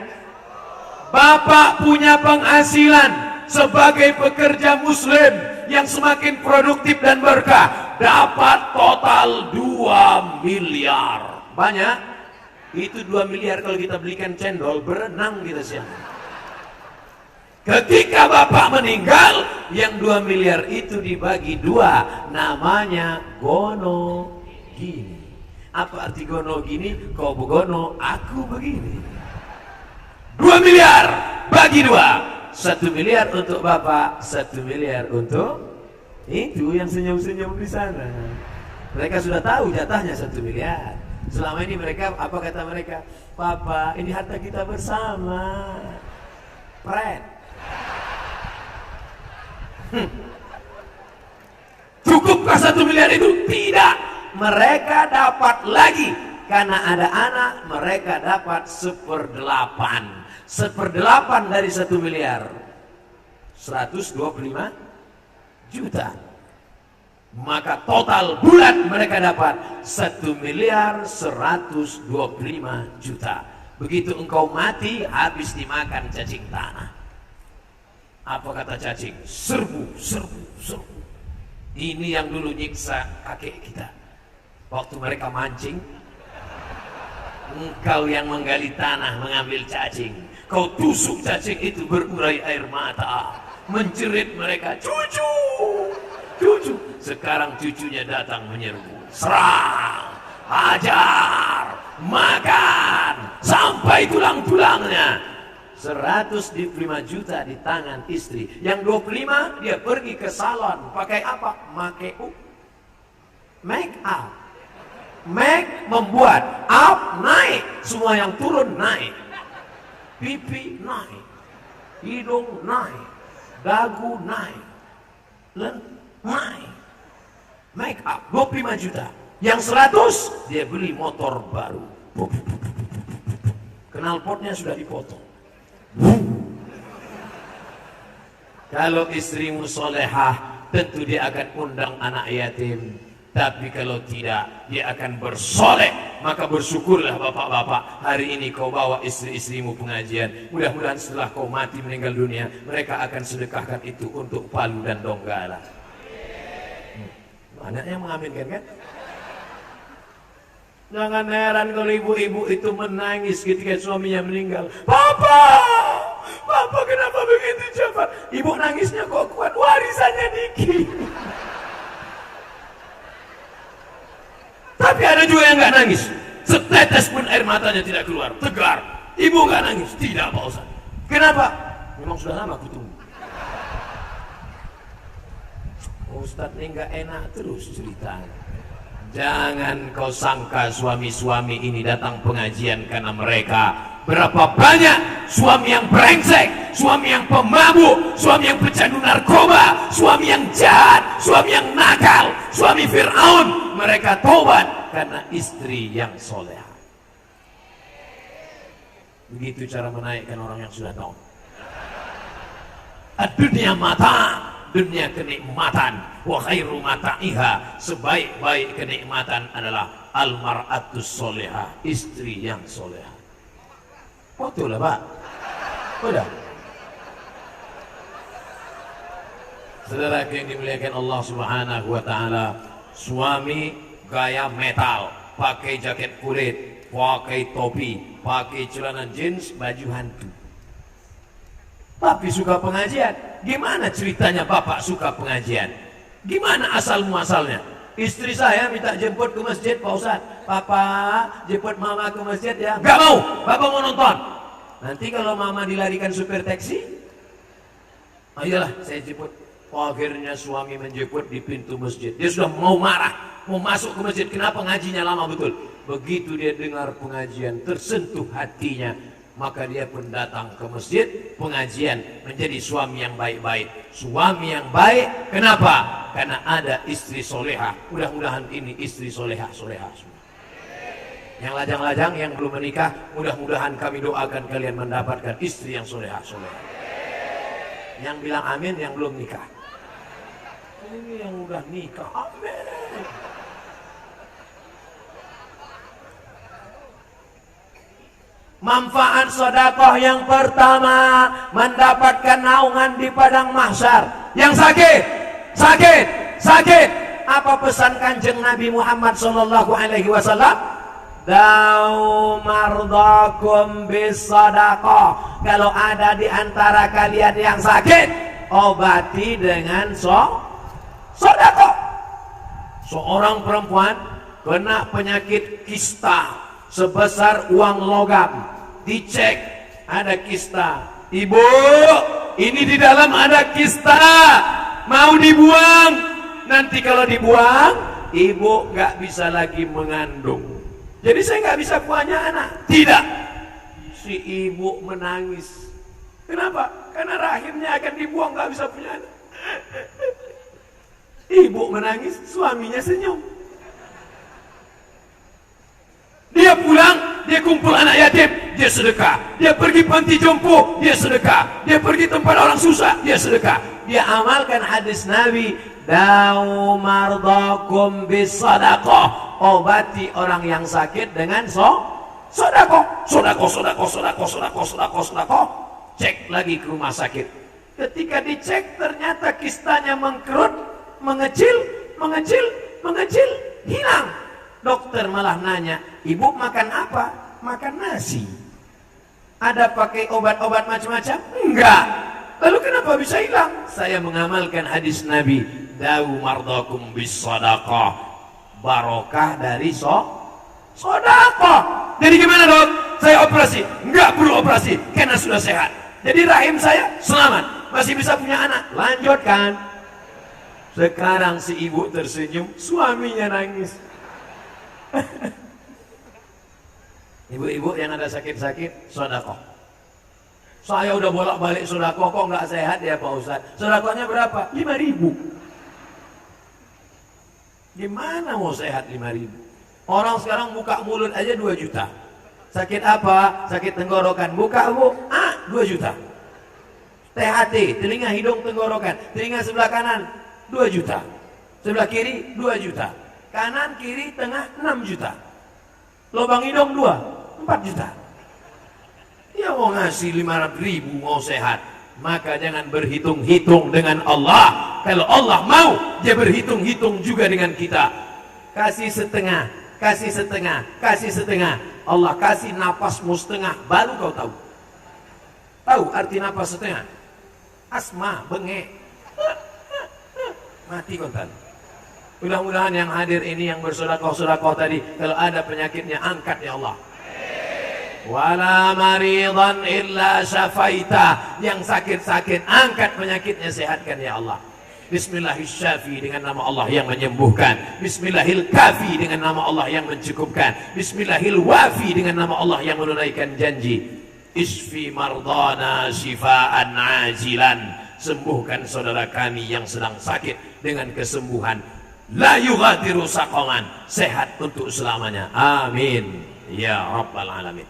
S1: Bapak punya penghasilan sebagai pekerja muslim yang semakin produktif dan berkah, dapat total 2 miliar. Banyak? Itu 2 miliar kalau kita belikan cendol, berenang kita siang. Ketika bapak meninggal, yang 2 miliar itu dibagi 2, namanya gono gini. Apa arti gono gini? Kau begono, aku begini. 2 miliar bagi 2, 1 miliar untuk bapak, 1 miliar untuk itu yang senyum-senyum di sana. Mereka sudah tahu jatahnya 1 miliar. Selama ini mereka, apa kata mereka? Papa, ini harta kita bersama. Pret. Cukupkah 1 miliar itu? Tidak. Mereka dapat lagi. Karena ada anak, mereka dapat 1/8. 1/8 dari 1 miliar 125 juta. Maka total bulan mereka dapat 1 miliar 125 juta. Begitu engkau mati, habis dimakan cacing tanah. Apa kata cacing? Serbu, serbu, serbu. Ini yang dulu nyiksa kakek kita waktu mereka mancing. Engkau yang menggali tanah mengambil cacing, kau tusuk cacing itu berurai air mata, menjerit mereka, cucu, cucu. Sekarang cucunya datang menyerbu, serang, hajar, makan sampai tulang-tulangnya. 125 juta di tangan istri. Yang 25 dia pergi ke salon. Pakai apa? Make up. Make membuat, up naik. Semua yang turun naik. Pipi naik, hidung naik, dagu naik, naik. Make up 25 juta. Yang 100 dia beli motor baru. Knalpotnya sudah dipotong. Kalau istrimu solehah, tentu dia akan undang anak yatim. Tapi kalau tidak, dia akan bersoleh. Maka bersyukurlah bapak-bapak, hari ini kau bawa istri-istrimu pengajian. Mudah-mudahan setelah kau mati meninggal dunia, mereka akan sedekahkan itu untuk Palu dan Donggala. Banyak yang mengaminkan kan? Jangan heran kalau ibu-ibu itu menangis ketika suaminya meninggal. Papa, Papa kenapa begitu cepat? Ibu nangisnya kok kuat, warisannya dikit. Tapi ada juga yang nggak nangis, setetes pun air matanya tidak keluar, tegar. Ibu nggak nangis, tidak Pak Ustaz. Kenapa? Memang sudah lama aku tunggu. Ustaz ini nggak enak terus ceritanya. Jangan kau sangka suami-suami ini datang pengajian karena mereka. Berapa banyak suami yang brengsek, suami yang pemabuk, suami yang pecandu narkoba, suami yang jahat, suami yang nakal, suami Fir'aun. Mereka tobat karena istri yang soleh. Begitu cara menaikkan orang yang sudah tahu. Dunia mata, dunia kenikmatan. Wa khairu mata'iha, sebaik-baik kenikmatan adalah almar'atus solehah, istri yang solehah. Betul lah Pak. Udah. Saudara yang dimuliakan Allah Subhanahu wa taala, suami gaya metal, pakai jaket kulit, pakai topi, pakai celana jeans, baju hantu. Tapi suka pengajian. Gimana ceritanya Bapak suka pengajian? Gimana asal muasalnya? Istri saya minta jemput ke masjid, Pak Ustaz. Papa, jemput mama ke masjid ya. Gak mau, Bapak mau nonton. Nanti kalau mama dilarikan supir taksi, ayolah saya jemput. Akhirnya suami menjemput di pintu masjid. Dia sudah mau marah, mau masuk ke masjid. Kenapa ngajinya lama betul? Begitu dia dengar pengajian, tersentuh hatinya. Maka dia pun datang ke masjid pengajian, menjadi suami yang baik-baik. Suami yang baik, kenapa? Karena ada istri soleha. Mudah-mudahan ini istri soleha. Yang lajang-lajang, yang belum menikah, mudah-mudahan kami doakan kalian mendapatkan istri yang soleha-soleha. Yang bilang amin, yang belum nikah. Ini yang udah nikah, amin. Manfaat sedekah yang pertama, mendapatkan naungan di padang mahsyar. Yang sakit. Apa pesan Kanjeng Nabi Muhammad sallallahu alaihi wasallam? Dau mardakum bis sadaqah. Kalau ada di antara kalian yang sakit, obati dengan sedekah. Seorang perempuan kena penyakit kista sebesar uang logam, dicek ada kista. Ibu, ini di dalam ada kista, mau dibuang. Nanti kalau dibuang, ibu gak bisa lagi mengandung. Jadi saya gak bisa punya anak. Tidak. Si ibu menangis. Kenapa? Karena rahimnya akan dibuang, gak bisa punya anak. Ibu menangis, suaminya senyum. Dia pulang, dia kumpul anak yatim, dia sedekah. Dia pergi panti jompo, dia sedekah. Dia pergi tempat orang susah, dia sedekah. Dia amalkan hadis Nabi, da'u mardakum bis sadaqah. Obati orang yang sakit dengan sedekah. Sedekah. Cek lagi ke rumah sakit. Ketika dicek ternyata kistanya mengkerut, mengecil, hilang. Dokter malah nanya, ibu makan apa? Makan nasi. Ada pakai obat-obat macam-macam? Enggak. Lalu kenapa bisa hilang? Saya mengamalkan hadis Nabi, da'u mardakum bis sadaqah. Barokah dari sedekah. Jadi gimana, Dok? Saya operasi? Enggak perlu operasi karena sudah sehat. Jadi rahim saya selamat, masih bisa punya anak. Lanjutkan. Sekarang si ibu tersenyum, suaminya nangis. Ibu-ibu yang ada sakit-sakit, sedekah. Saya udah bolak-balik sedekah, kok nggak sehat ya Pak Ustadz? Sedekahnya berapa? 5.000. Gimana mau sehat 5.000? Orang sekarang buka mulut aja 2 juta. Sakit apa? Sakit tenggorokan. Buka bu, 2 juta. THT, telinga hidung tenggorokan. Telinga sebelah kanan 2 juta. Sebelah kiri 2 juta. Kanan, kiri, tengah 6 juta. Lubang hidung 4 juta. Dia mau ngasih 500.000 mau sehat. Maka jangan berhitung-hitung dengan Allah. Kalau Allah mau, dia berhitung-hitung juga dengan kita. Kasih setengah. Allah kasih napasmu setengah, baru kau tahu. Tahu arti napas setengah? Asma, bengek. Mati kontan. Mudah-mudahan yang hadir ini yang bersedekah tadi, kalau ada penyakitnya angkat ya Allah. Wala maridan illa syafaita. Yang sakit-sakit angkat penyakitnya, sehatkan ya Allah. Bismillahirrahmanirrahim, dengan nama Allah yang menyembuhkan. Bismillahirkafi, dengan nama Allah yang mencukupkan. Bismillahirwafi, dengan nama Allah yang menunaikan janji. Isfi mardana shifaan ajilan. Sembuhkan saudara kami yang sedang sakit dengan kesembuhan la yughadiru saqaman, sehat untuk selamanya. Amin ya rabbal alamin.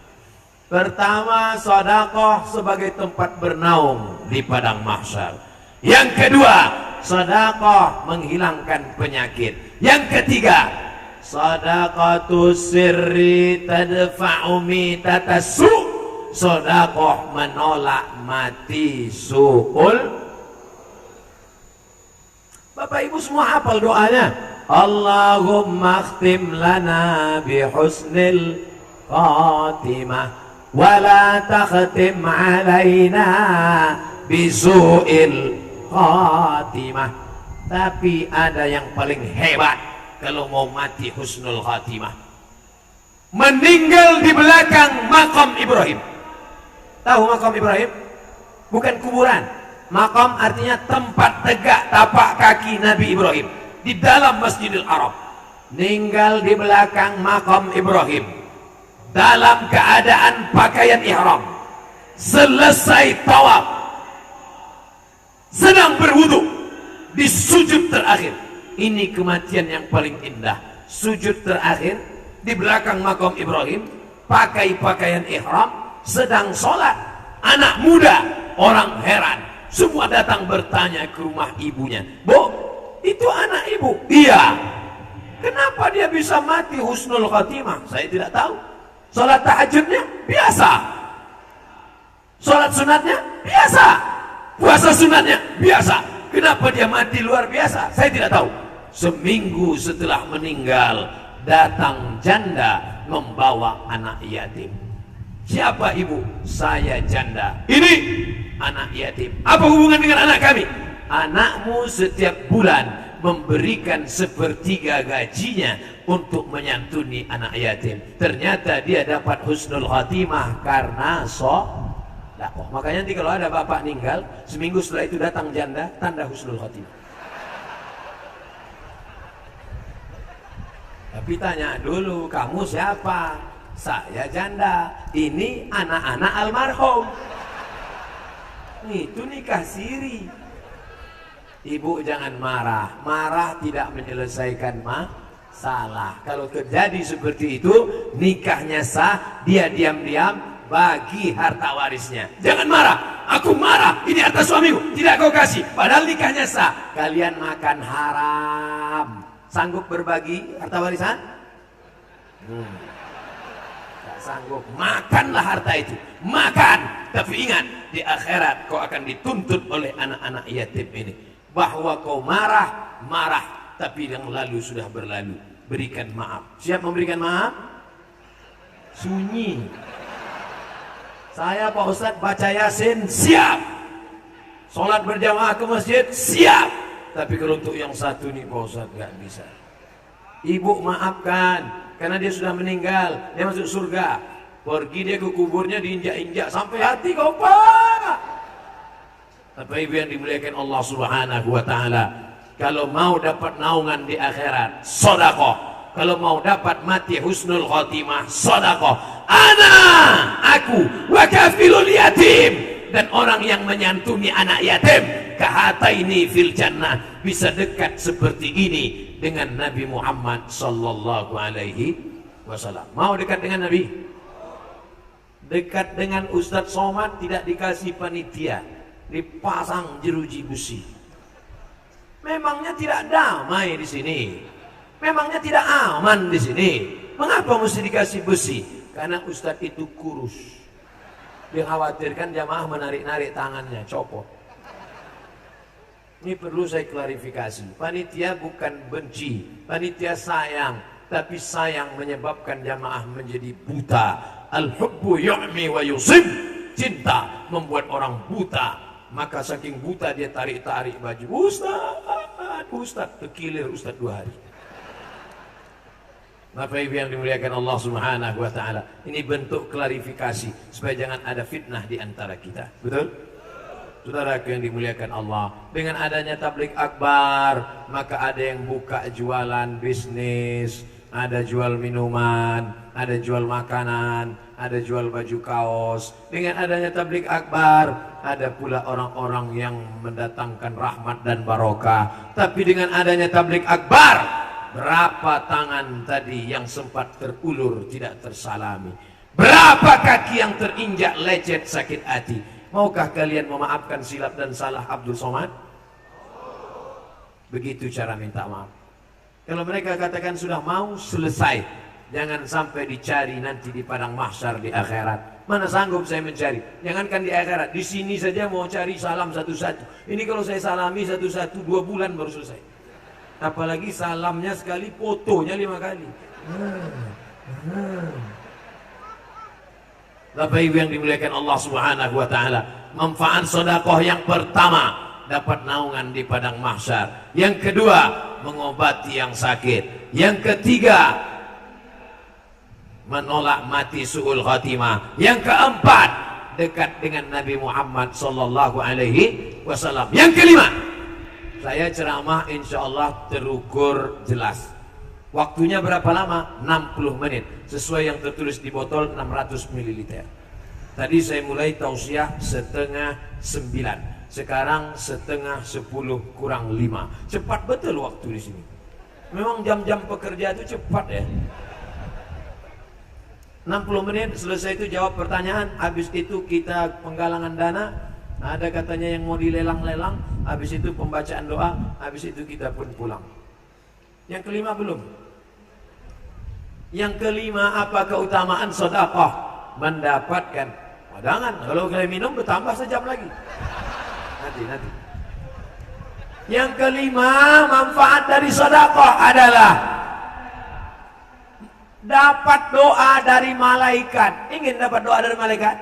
S1: Pertama, sedekah sebagai tempat bernaung di padang mahsyar. Yang kedua, sedekah menghilangkan penyakit. Yang ketiga, sedekatus sirri tadfa'u mitatasu. Sedekah menolak mati su'ul. Bapak Ibu semua hafal doanya. Allahumma khtim lana bihusnil khatimah wa la takhtim alaina bisu'il khatimah. Tapi ada yang paling hebat kalau mau mati husnul khatimah. Meninggal di belakang makam Ibrahim. Tahu makam Ibrahim? Bukan kuburan. Makam artinya tempat tegak tapak kaki Nabi Ibrahim di dalam Masjidil Haram. Meninggal di belakang makam Ibrahim dalam keadaan pakaian ihram, selesai tawaf, sedang berwudu, di sujud terakhir. Ini kematian yang paling indah. Sujud terakhir di belakang makam Ibrahim, pakai pakaian ihram, sedang sholat. Anak muda, orang heran, semua datang bertanya ke rumah ibunya, "Bu, itu anak ibu?" "Iya." "Kenapa dia bisa mati husnul khatimah?" "Saya tidak tahu." "Sholat tahajudnya biasa, sholat sunatnya biasa, puasa sunatnya biasa. Kenapa dia mati luar biasa?" "Saya tidak tahu." Seminggu setelah meninggal, datang janda membawa anak yatim. "Siapa ibu?" "Saya janda." "Ini anak yatim." "Apa hubungan dengan anak kami?" "Anakmu setiap bulan memberikan sepertiga gajinya untuk menyantuni anak yatim. Ternyata dia dapat husnul khatimah karena sedekah." Makanya nanti kalau ada bapak meninggal, seminggu setelah itu datang janda, tanda husnul khatimah. Tapi tanya dulu, "Kamu siapa?" "Saya janda." "Ini anak-anak almarhum." Itu nikah siri. Ibu jangan marah. Marah tidak menyelesaikan masalah. Kalau terjadi seperti itu, nikahnya sah, dia diam-diam bagi harta warisnya. Jangan marah. "Aku marah, ini harta suamiku, tidak kau kasih." Padahal nikahnya sah. Kalian makan haram. Sanggup berbagi harta warisan? Tidak sanggup. Makanlah harta itu, makan. Tapi ingat, di akhirat kau akan dituntut oleh anak-anak yatim ini, bahwa kau marah, tapi yang lalu sudah berlalu. Berikan maaf. Siap memberikan maaf? Sunyi. "Saya Pak Ustadz baca Yasin." Siap. Sholat berjamaah ke masjid? Siap. Tapi kalau untuk yang satu nih Pak Ustadz nggak bisa. Ibu maafkan, karena dia sudah meninggal, dia masuk surga. Pergi dia ke kuburnya, diinjak-injak sampai hati kau, Pak. Tapi ibu yang dimuliakan Allah Subhanahu wa Ta'ala, kalau mau dapat naungan di akhirat, sedekah. Kalau mau dapat mati husnul khatimah, sedekah. Aku wa kafilul yatim, dan orang yang menyantuni anak yatim, kahataini fil jannah, bisa dekat seperti ini dengan Nabi Muhammad sallallahu alaihi wasallam. Mau dekat dengan Nabi? Dekat dengan Ustadz Somad tidak dikasih panitia, dipasang jeruji besi. Memangnya tidak damai di sini? Memangnya tidak aman di sini? Mengapa mesti dikasih besi? Karena Ustadz itu kurus. Dikhawatirkan jamaah menarik-narik tangannya, copot. Ini perlu saya klarifikasi. Panitia bukan benci, panitia sayang, tapi sayang menyebabkan jamaah menjadi buta. Al-hubbu yu'mi wa yusib. Cinta membuat orang buta. Maka saking buta dia tarik-tarik baju. Ustaz, terkilir Ustaz 2 hari. Bapak Ibu yang dimuliakan Allah Subhanahu wa Ta'ala, ini bentuk klarifikasi supaya jangan ada fitnah di antara kita. Betul? Saudara yang dimuliakan Allah, dengan adanya tabligh akbar, maka ada yang buka jualan bisnis, ada jual minuman, ada jual makanan, ada jual baju kaos. Dengan adanya tabligh akbar, ada pula orang-orang yang mendatangkan rahmat dan barokah. Tapi dengan adanya tabligh akbar, berapa tangan tadi yang sempat terulur tidak tersalami? Berapa kaki yang terinjak lecet sakit hati? Maukah kalian memaafkan silap dan salah Abdul Somad? Begitu cara minta maaf. Kalau mereka katakan sudah mau, selesai. Jangan sampai dicari nanti di padang mahsyar di akhirat. Mana sanggup saya mencari? Jangankan di akhirat, di sini saja mau cari salam satu-satu. Ini kalau saya salami satu-satu 2 bulan baru selesai. Apalagi salamnya sekali, fotonya 5 kali. Bapak Ibu yang dimuliakan Allah Subhanahu wa Ta'ala, manfaat sedekah yang pertama, dapat naungan di padang mahsyar. Yang kedua, mengobati yang sakit. Yang ketiga, menolak mati su'ul khatimah. Yang keempat, dekat dengan Nabi Muhammad sallallahu alaihi wasallam. Yang kelima, saya ceramah insyaallah terukur jelas. Waktunya berapa lama? 60 menit. Sesuai yang tertulis di botol 600 ml. Tadi saya mulai tausiah 8:30. Sekarang 9:10 kurang 5. Cepat betul waktu di sini. Memang jam-jam pekerja itu cepat ya. 60 menit selesai itu jawab pertanyaan, habis itu kita penggalangan dana, ada katanya yang mau dilelang-lelang, habis itu pembacaan doa, habis itu kita pun pulang. Yang kelima belum. Yang kelima, apa keutamaan sedekah? Mendapatkan wadangan. Kalau kalian minum bertambah sejam lagi. Nanti. Yang kelima, manfaat dari sedekah adalah dapat doa dari malaikat. Ingin dapat doa dari malaikat?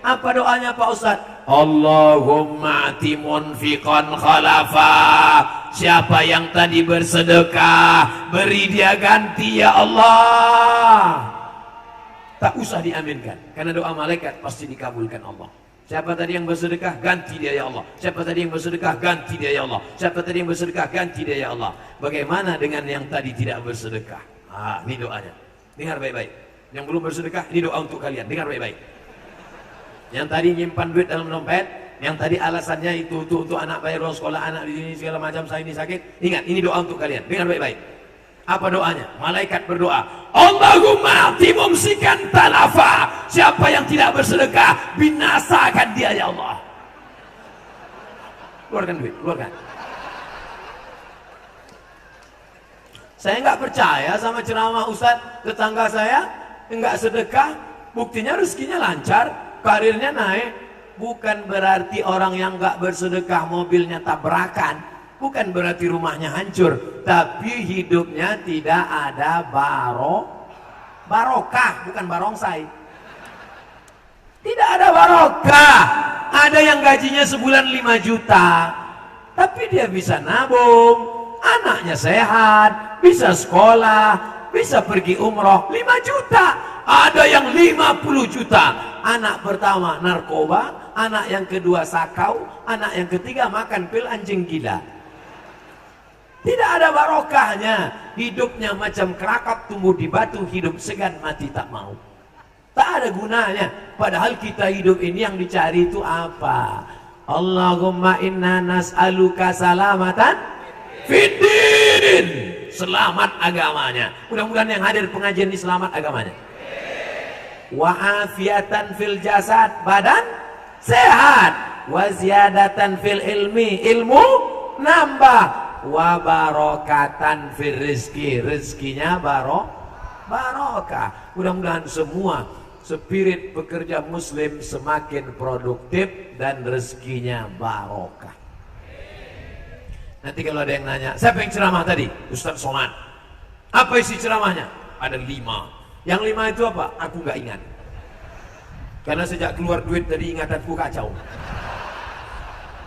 S1: Apa doanya Pak Ustaz? Allahumma ati munfiqan khalafa. Siapa yang tadi bersedekah, beri dia ganti ya Allah. Tak usah diaminkan, karena doa malaikat pasti dikabulkan Allah. Siapa tadi yang bersedekah, ganti dia ya Allah. Siapa tadi yang bersedekah, ganti dia ya Allah. Siapa tadi yang bersedekah, ganti dia ya Allah. Bagaimana dengan yang tadi tidak bersedekah? Ini doanya. Dengar baik-baik. Yang belum bersedekah, ini doa untuk kalian. Dengar baik-baik. Yang tadi nyimpan duit dalam dompet, yang tadi alasannya itu untuk anak bayar uang sekolah anak di sini segala macam, saya ini sakit. Ingat, ini doa untuk kalian. Dengar baik-baik. Apa doanya? Malaikat berdoa, Allahumma ati mumsikan talafa. Siapa yang tidak bersedekah, binasakan dia ya Allah. Keluarkan duit, keluarkan. Saya nggak percaya sama ceramah Ustadz, tetangga saya nggak sedekah, buktinya rezekinya lancar, karirnya naik. Bukan berarti orang yang nggak bersedekah mobilnya tabrakan, bukan berarti rumahnya hancur, tapi hidupnya tidak ada barokah, bukan barongsai. Tidak ada barokah. Ada yang gajinya sebulan 5 juta, tapi dia bisa nabung, anaknya sehat, bisa sekolah, bisa pergi umroh 5 juta. Ada yang 50 juta. Anak pertama narkoba, anak yang kedua sakau, anak yang ketiga makan pil anjing gila. Tidak ada barokahnya. Hidupnya macam kerakap tumbuh di batu, hidup segan mati tak mau. Tak ada gunanya. Padahal kita hidup ini yang dicari itu apa? Allahumma inna nas'aluka salamatan fiddin. Selamat agamanya. Mudah-mudahan yang hadir pengajian ini selamat agamanya. Wa afiatan fil jasad, badan sehat. Wa ziyadatan fil ilmi, ilmu nambah. Wa barokatan fil rizki, rizkinya barokah. Mudah-mudahan semua spirit pekerja muslim semakin produktif dan rezekinya barokah. Nanti kalau ada yang nanya, siapa yang ceramah tadi? Ustaz Somad. Apa isi ceramahnya? Ada 5. Yang 5 itu apa? Aku nggak ingat. Karena sejak keluar duit dari ingatanku kacau.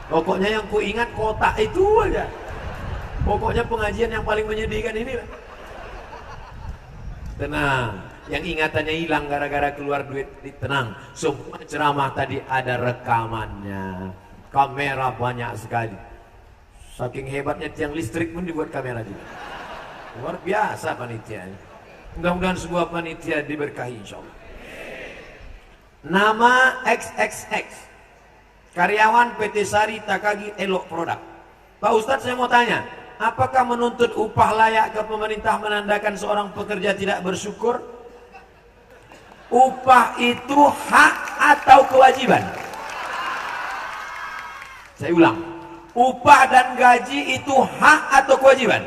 S1: Pokoknya yang ku ingat kotak itu aja. Pokoknya pengajian yang paling menyedihkan ini. Tenang. Yang ingatannya hilang gara-gara keluar duit, tenang. Semua ceramah tadi ada rekamannya. Kamera banyak sekali. Saking hebatnya tiang listrik pun dibuat kamera juga. Luar biasa panitianya. Mudah-mudahan sebuah panitia diberkahi insyaallah. Nama XXX, karyawan PT Sari Takagi Elok Produk. Pak Ustadz, saya mau tanya, apakah menuntut upah layak ke pemerintah menandakan seorang pekerja tidak bersyukur? Upah itu hak atau kewajiban? Saya ulang, upah dan gaji itu hak atau kewajiban?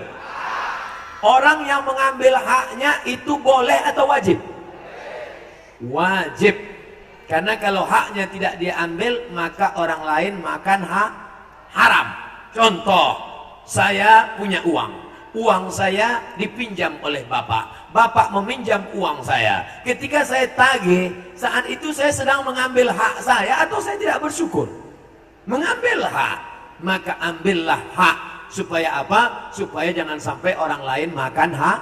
S1: Orang yang mengambil haknya itu boleh atau wajib? Wajib. Karena kalau haknya tidak diambil, maka orang lain makan hak haram. Contoh, saya punya uang. Uang saya dipinjam oleh bapak. Bapak meminjam uang saya. Ketika saya tagih, saat itu saya sedang mengambil hak saya atau saya tidak bersyukur? Mengambil hak. Maka ambillah hak. Supaya apa? Supaya jangan sampai orang lain makan hak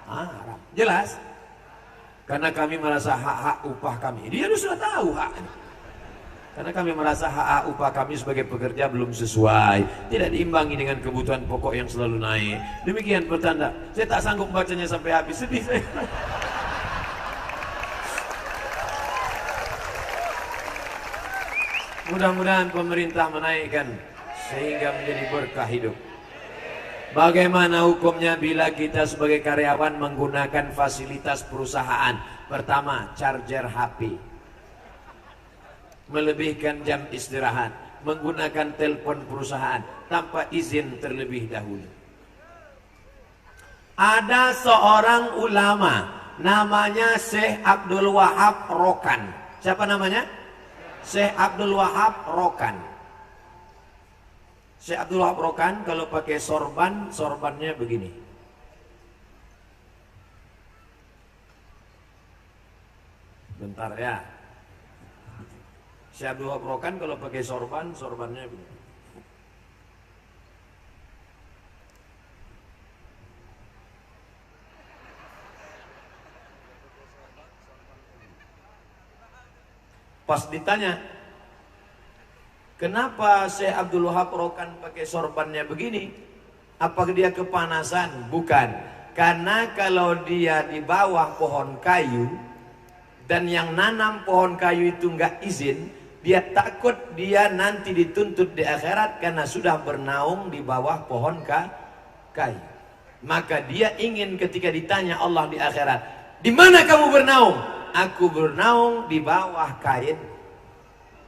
S1: haram. Jelas? Karena kami merasa hak-hak upah kami, dia sudah tahu hak. Karena kami merasa hak upah kami sebagai pekerja belum sesuai, tidak diimbangi dengan kebutuhan pokok yang selalu naik. Demikian pertanda. Saya tak sanggup bacanya sampai habis, sedih saya. Mudah-mudahan pemerintah menaikkan sehingga menjadi berkah hidup. Bagaimana hukumnya bila kita sebagai karyawan menggunakan fasilitas perusahaan? Pertama, charger HP, melebihkan jam istirahat, menggunakan telepon perusahaan tanpa izin terlebih dahulu. Ada seorang ulama namanya Syekh Abdul Wahab Rokan. Siapa namanya? Syekh Abdul Wahab Rokan. Syekh Abdul Wahab Rokan kalau pakai sorban, sorbannya begini. Bentar ya. Syekh Abdul Wahab Rokan kalau pakai sorban, sorbannya begini. Pas ditanya, kenapa Syekh Abdul Wahab Rokan pakai sorbannya begini? Apakah dia kepanasan? Bukan. Karena kalau dia di bawah pohon kayu dan yang nanam pohon kayu itu nggak izin, dia takut dia nanti dituntut di akhirat karena sudah bernaung di bawah pohon kayu. Maka dia ingin ketika ditanya Allah di akhirat, di mana kamu bernaung? Aku bernaung di bawah kain,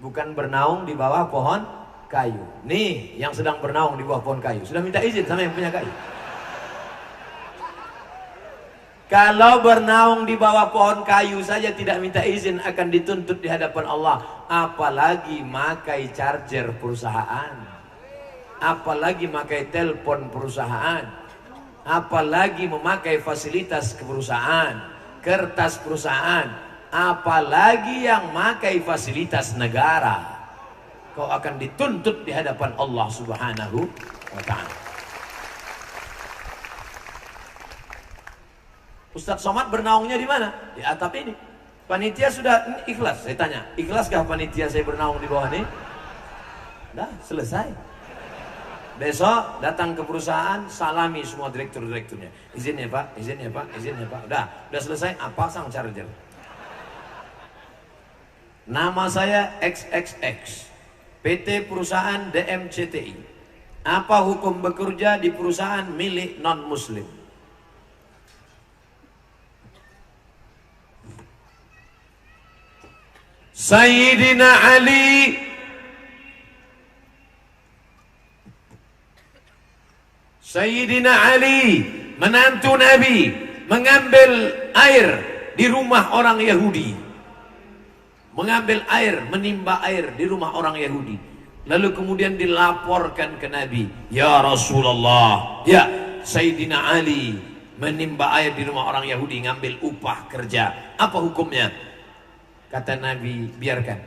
S1: bukan bernaung di bawah pohon kayu. Nih yang sedang bernaung di bawah pohon kayu sudah minta izin sama yang punya kayu. Kalau bernaung di bawah pohon kayu saja tidak minta izin akan dituntut di hadapan Allah. Apalagi makai charger perusahaan, apalagi makai telepon perusahaan, apalagi memakai fasilitas perusahaan, kertas perusahaan, apalagi yang memakai fasilitas negara. Kau akan dituntut di hadapan Allah Subhanahu wa ta'ala. Ustadz Somad bernaungnya di mana? Di atap ini. Panitia sudah ikhlas? Saya tanya, ikhlaskah panitia saya bernaung di bawah ini? Dah selesai. Besok datang ke perusahaan, salami semua direktur-direkturnya. Izin ya Pak, izin ya Pak, izin ya Pak. Udah selesai, pasang charger. Nama saya XXX, PT Perusahaan DMCTI. Apa hukum bekerja di perusahaan milik non-muslim? Sayyidina Ali Sayyidina Ali, menantu Nabi, mengambil air di rumah orang Yahudi. Mengambil air, menimba air di rumah orang Yahudi. Lalu kemudian dilaporkan ke Nabi, ya Rasulullah, ya Sayyidina Ali menimba air di rumah orang Yahudi, ngambil upah kerja. Apa hukumnya? Kata Nabi, biarkan.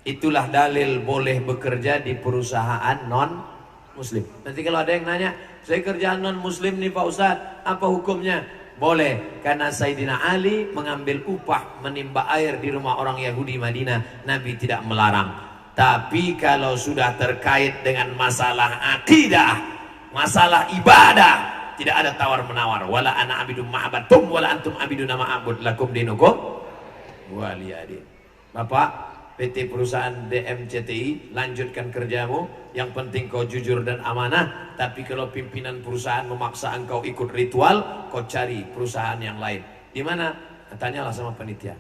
S1: Itulah dalil boleh bekerja di perusahaan non-muslim. Nanti kalau ada yang nanya, saya kerjaan non-muslim nih Pak Ustadz, apa hukumnya? Boleh, karena Sayyidina Ali mengambil upah menimba air di rumah orang Yahudi Madinah, Nabi tidak melarang. Tapi kalau sudah terkait dengan masalah akidah, masalah ibadah, tidak ada tawar-menawar. Wala ana abidum ma'abatum, wala antum abiduna ma'abud, lakum dinukum waliyadin. Bapak PT Perusahaan DMCTI, lanjutkan kerjamu. Yang penting kau jujur dan amanah. Tapi kalau pimpinan perusahaan memaksa engkau ikut ritual, kau cari perusahaan yang lain. Di mana? Tanyalah sama panitia.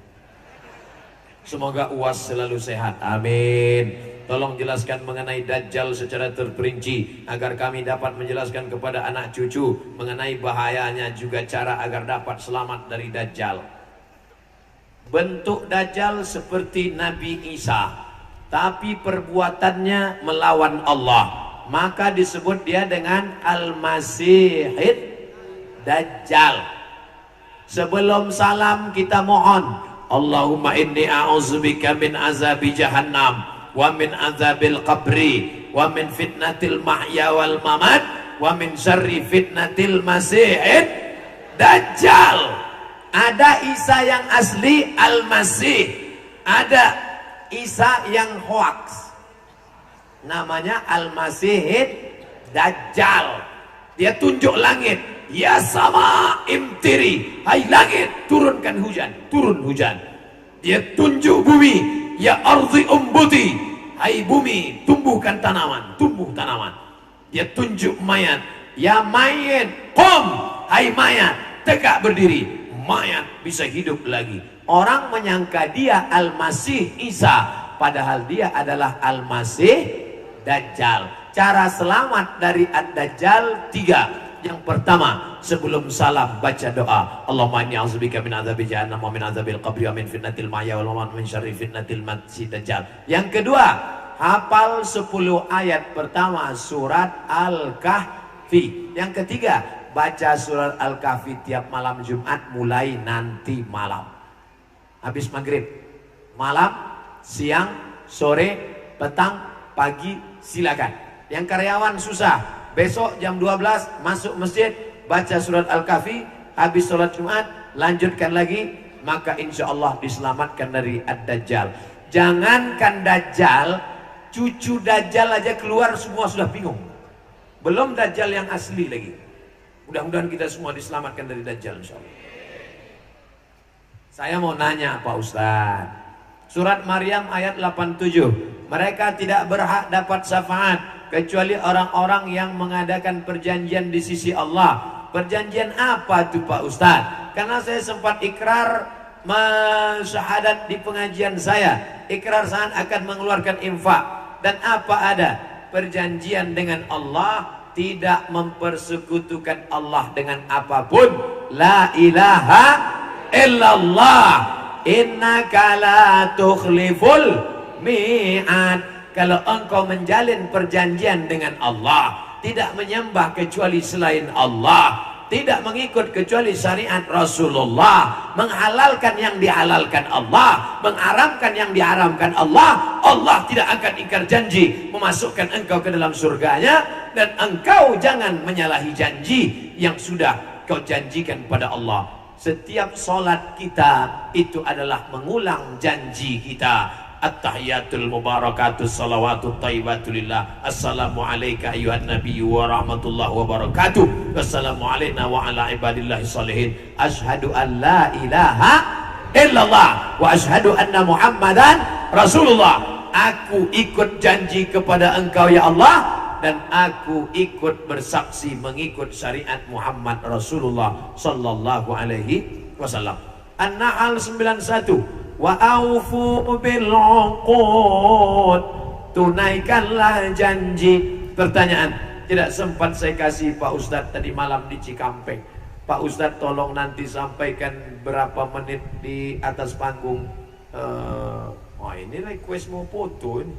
S1: Semoga UAS selalu sehat. Amin. Tolong jelaskan mengenai Dajjal secara terperinci agar kami dapat menjelaskan kepada anak cucu mengenai bahayanya, juga cara agar dapat selamat dari Dajjal. Bentuk Dajjal seperti Nabi Isa, tapi perbuatannya melawan Allah, maka disebut dia dengan Al-Masihid Dajjal. Sebelum salam kita mohon, Allahumma inni a'udzubika min azabi jahannam wa min azabil qabri wa min fitnatil mahya wal mamat wa min syarri fitnatil masihid Dajjal. Ada Isa yang asli, Al-Masih. Ada Isa yang hoax, namanya Al-Masihid Dajjal. Dia tunjuk langit, ya sama imtiri, hai langit turunkan hujan, turun hujan. Dia tunjuk bumi, ya ardi umbuti, hai bumi tumbuhkan tanaman, tumbuh tanaman. Dia tunjuk mayat, Ya mayit, qum, hai mayat, tegak berdiri. Mayat bisa hidup lagi. Orang menyangka dia Al-Masih Isa, padahal dia adalah Al-Masih Dajjal. Cara selamat dari Ad-Dajjal 3. Yang pertama, sebelum salam baca doa, Allahumma inni a'udzubika min adzabi jahannam wa min adzabil qabri wa min fitnatil mahya wal mamat min syarri fitnatil masiihid dajjal. Yang kedua, hafal 10 ayat pertama surat Al-Kahfi. Yang ketiga, baca surat Al-Kahfi tiap malam Jumat mulai nanti malam. Habis maghrib, malam, siang, sore, petang, pagi, silakan. Yang karyawan susah, besok jam 12 masuk masjid, baca surat Al-Kahfi, habis sholat Jumat, lanjutkan lagi, maka insya Allah diselamatkan dari Ad-Dajjal. Jangankan Dajjal, cucu Dajjal aja keluar semua sudah bingung. Belum Dajjal yang asli lagi. Mudah-mudahan kita semua diselamatkan dari Dajjal insya Allah. Saya mau nanya Pak Ustadz, surat Maryam ayat 87, mereka tidak berhak dapat syafaat kecuali orang-orang yang mengadakan perjanjian di sisi Allah. Perjanjian apa tuh Pak Ustadz? Karena saya sempat ikrar syahadat di pengajian saya, ikrar saat akan mengeluarkan infak, dan apa ada perjanjian dengan Allah, tidak mempersekutukan Allah dengan apapun. La ilaha illallah, innaka la tukhliful mi'ad. Kalau engkau menjalin perjanjian dengan Allah, tidak menyembah kecuali selain Allah, tidak mengikut kecuali syariat Rasulullah, menghalalkan yang dihalalkan Allah, mengharamkan yang diharamkan Allah, Allah tidak akan ingkar janji memasukkan engkau ke dalam surganya, dan engkau jangan menyalahi janji yang sudah kau janjikan pada Allah. Setiap solat kita itu adalah mengulang janji kita. At-tahiyatul mubarakatus salawatut thayyibatulillah. Assalamu alayka ayuhan nabiyyu wa rahmatullahi wa barakatuh. Wassalamu alayna wa ala ibadillahi salihin. Ashhadu an la ilaha illallah wa ashhadu anna muhammadan rasulullah. Aku ikut janji kepada engkau ya Allah, dan aku ikut bersaksi mengikut syariat Muhammad Rasulullah sallallahu alaihi wasallam. An-Nahl 91. Wa aufu bil uqud, tunaikanlah janji. Pertanyaan, tidak sempat saya kasih Pak Ustadz tadi malam di Cikampek. Pak Ustadz tolong nanti sampaikan berapa menit di atas panggung. Wah ini request mau foto ini.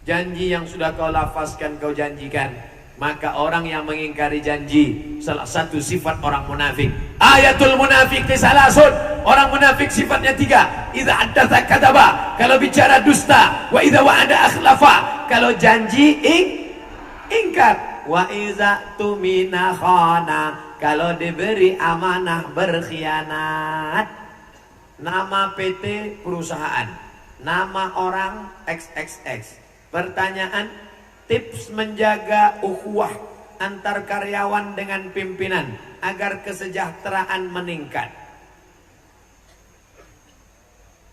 S1: Janji yang sudah kau lafazkan, kau janjikan. Maka orang yang mengingkari janji, salah satu sifat orang munafik. Ayatul munafik salasun. Orang munafik sifatnya 3. Idza haddatsa kadzaba, kalau bicara dusta. Wa idza wa'ada akhlafa, kalau janji ingkar. Wa idza tumina khana, kalau diberi amanah berkhianat. Nama PT perusahaan, nama orang XXX. Pertanyaan, tips menjaga ukhuwah antar karyawan dengan pimpinan agar kesejahteraan meningkat.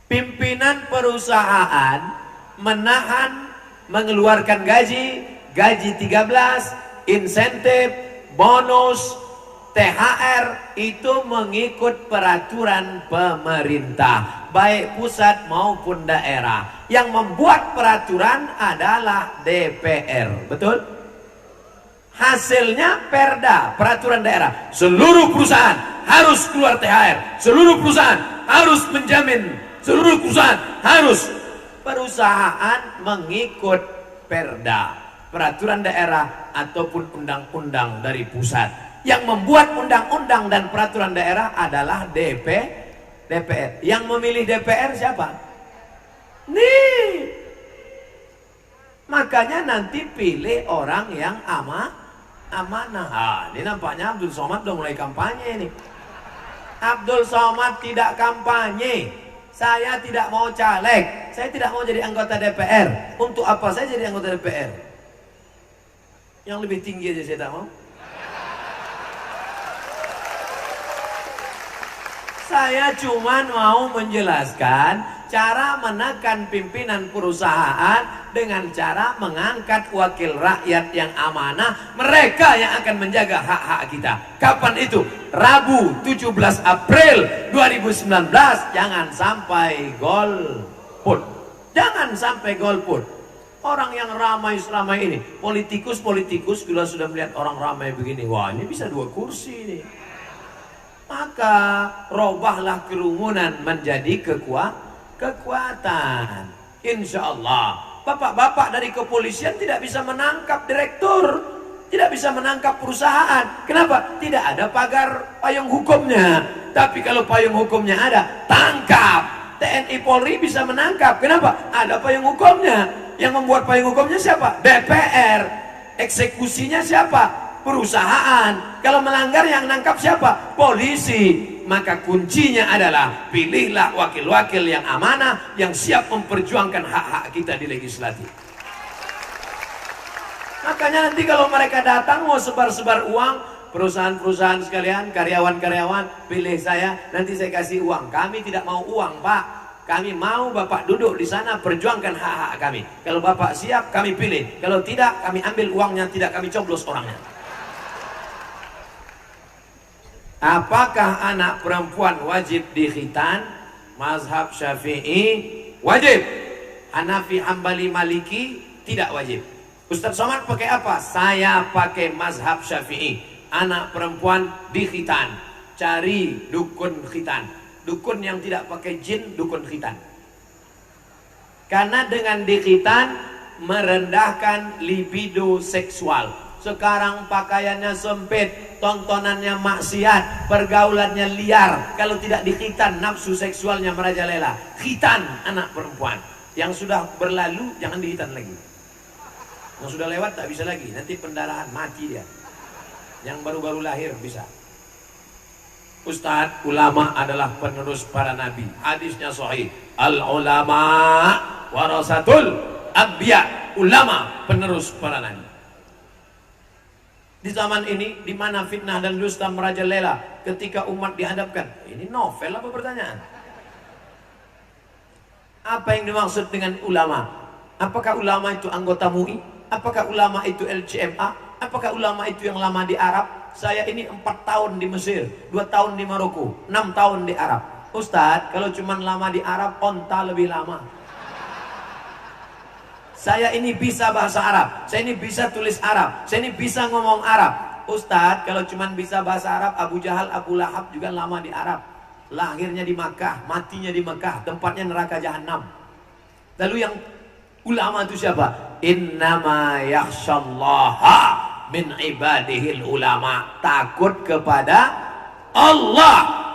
S1: Pimpinan perusahaan menahan mengeluarkan gaji 13, insentif, bonus, THR itu mengikut peraturan pemerintah, baik pusat maupun daerah. Yang membuat peraturan adalah DPR, betul? Hasilnya perda, peraturan daerah. Seluruh perusahaan harus keluar THR, seluruh perusahaan harus menjamin, seluruh perusahaan harus. Perusahaan mengikut perda, peraturan daerah ataupun undang-undang dari pusat. Yang membuat undang-undang dan peraturan daerah adalah DPR. Yang memilih DPR siapa? Nih, makanya nanti pilih orang yang amanah. Ini nampaknya Abdul Somad udah mulai kampanye nih. Abdul Somad tidak kampanye. Saya tidak mau caleg. Saya tidak mau jadi anggota DPR. Untuk apa saya jadi anggota DPR? Yang lebih tinggi aja saya tak mau. Saya cuma mau menjelaskan cara menekan pimpinan perusahaan dengan cara mengangkat wakil rakyat yang amanah. Mereka yang akan menjaga hak-hak kita. Kapan itu? Rabu 17 April 2019. Jangan sampai golput. Jangan sampai golput. Orang yang ramai selama ini, politikus bila sudah melihat orang ramai begini, wah ini bisa 2 kursi nih. Maka robahlah kerumunan menjadi kekuatan. Insya Allah bapak-bapak dari kepolisian tidak bisa menangkap direktur, tidak bisa menangkap perusahaan. Kenapa? Tidak ada pagar payung hukumnya. Tapi kalau payung hukumnya ada, tangkap. TNI Polri bisa menangkap. Kenapa? Ada payung hukumnya. Yang membuat payung hukumnya siapa? DPR. Eksekusinya siapa? Perusahaan. Kalau melanggar yang nangkap siapa? Polisi. Maka kuncinya adalah pilihlah wakil-wakil yang amanah, yang siap memperjuangkan hak-hak kita di legislatif. Makanya nanti kalau mereka datang mau sebar-sebar uang, perusahaan-perusahaan sekalian, karyawan-karyawan, pilih saya, nanti saya kasih uang. Kami tidak mau uang, Pak. Kami mau Bapak duduk di sana perjuangkan hak-hak kami. Kalau Bapak siap, kami pilih. Kalau tidak, kami ambil uangnya, tidak kami coblos orangnya. Apakah anak perempuan wajib dikhitan? Mazhab Syafi'i wajib. Hanafi, Hambali, Maliki tidak wajib. Ustaz Somad pakai apa? Saya pakai mazhab Syafi'i. Anak perempuan dikhitan. Cari dukun khitan. Dukun yang tidak pakai jin, dukun khitan. Karena dengan dikhitan merendahkan libido seksual. Sekarang pakaiannya sempit, tontonannya maksiat, pergaulannya liar. Kalau tidak dikhitan, nafsu seksualnya merajalela. Khitan anak perempuan. Yang sudah berlalu jangan dikhitan lagi. Yang sudah lewat tak bisa lagi, nanti pendarahan mati dia. Yang baru-baru lahir bisa. Ustadz, ulama adalah penerus para nabi. Hadisnya sahih. Al ulama warasatul anbiya. Ulama penerus para nabi. Di zaman ini, di mana fitnah dan dusta merajalela, ketika umat dihadapkan, ini novel apa pertanyaan? Apa yang dimaksud dengan ulama? Apakah ulama itu anggota MUI? Apakah ulama itu LCMA? Apakah ulama itu yang lama di Arab? Saya ini 4 tahun di Mesir, 2 tahun di Maroko, 6 tahun di Arab. Ustadz, kalau cuma lama di Arab, onta lebih lama. Saya ini bisa bahasa Arab, saya ini bisa tulis Arab, saya ini bisa ngomong Arab. Ustadz, kalau cuma bisa bahasa Arab, Abu Jahal, Abu Lahab juga lama di Arab. Lahirnya di Makkah, matinya di Makkah, tempatnya neraka jahanam. Lalu yang ulama itu siapa? Innama yakhshallaha min ibadihil ulama. Takut kepada Allah.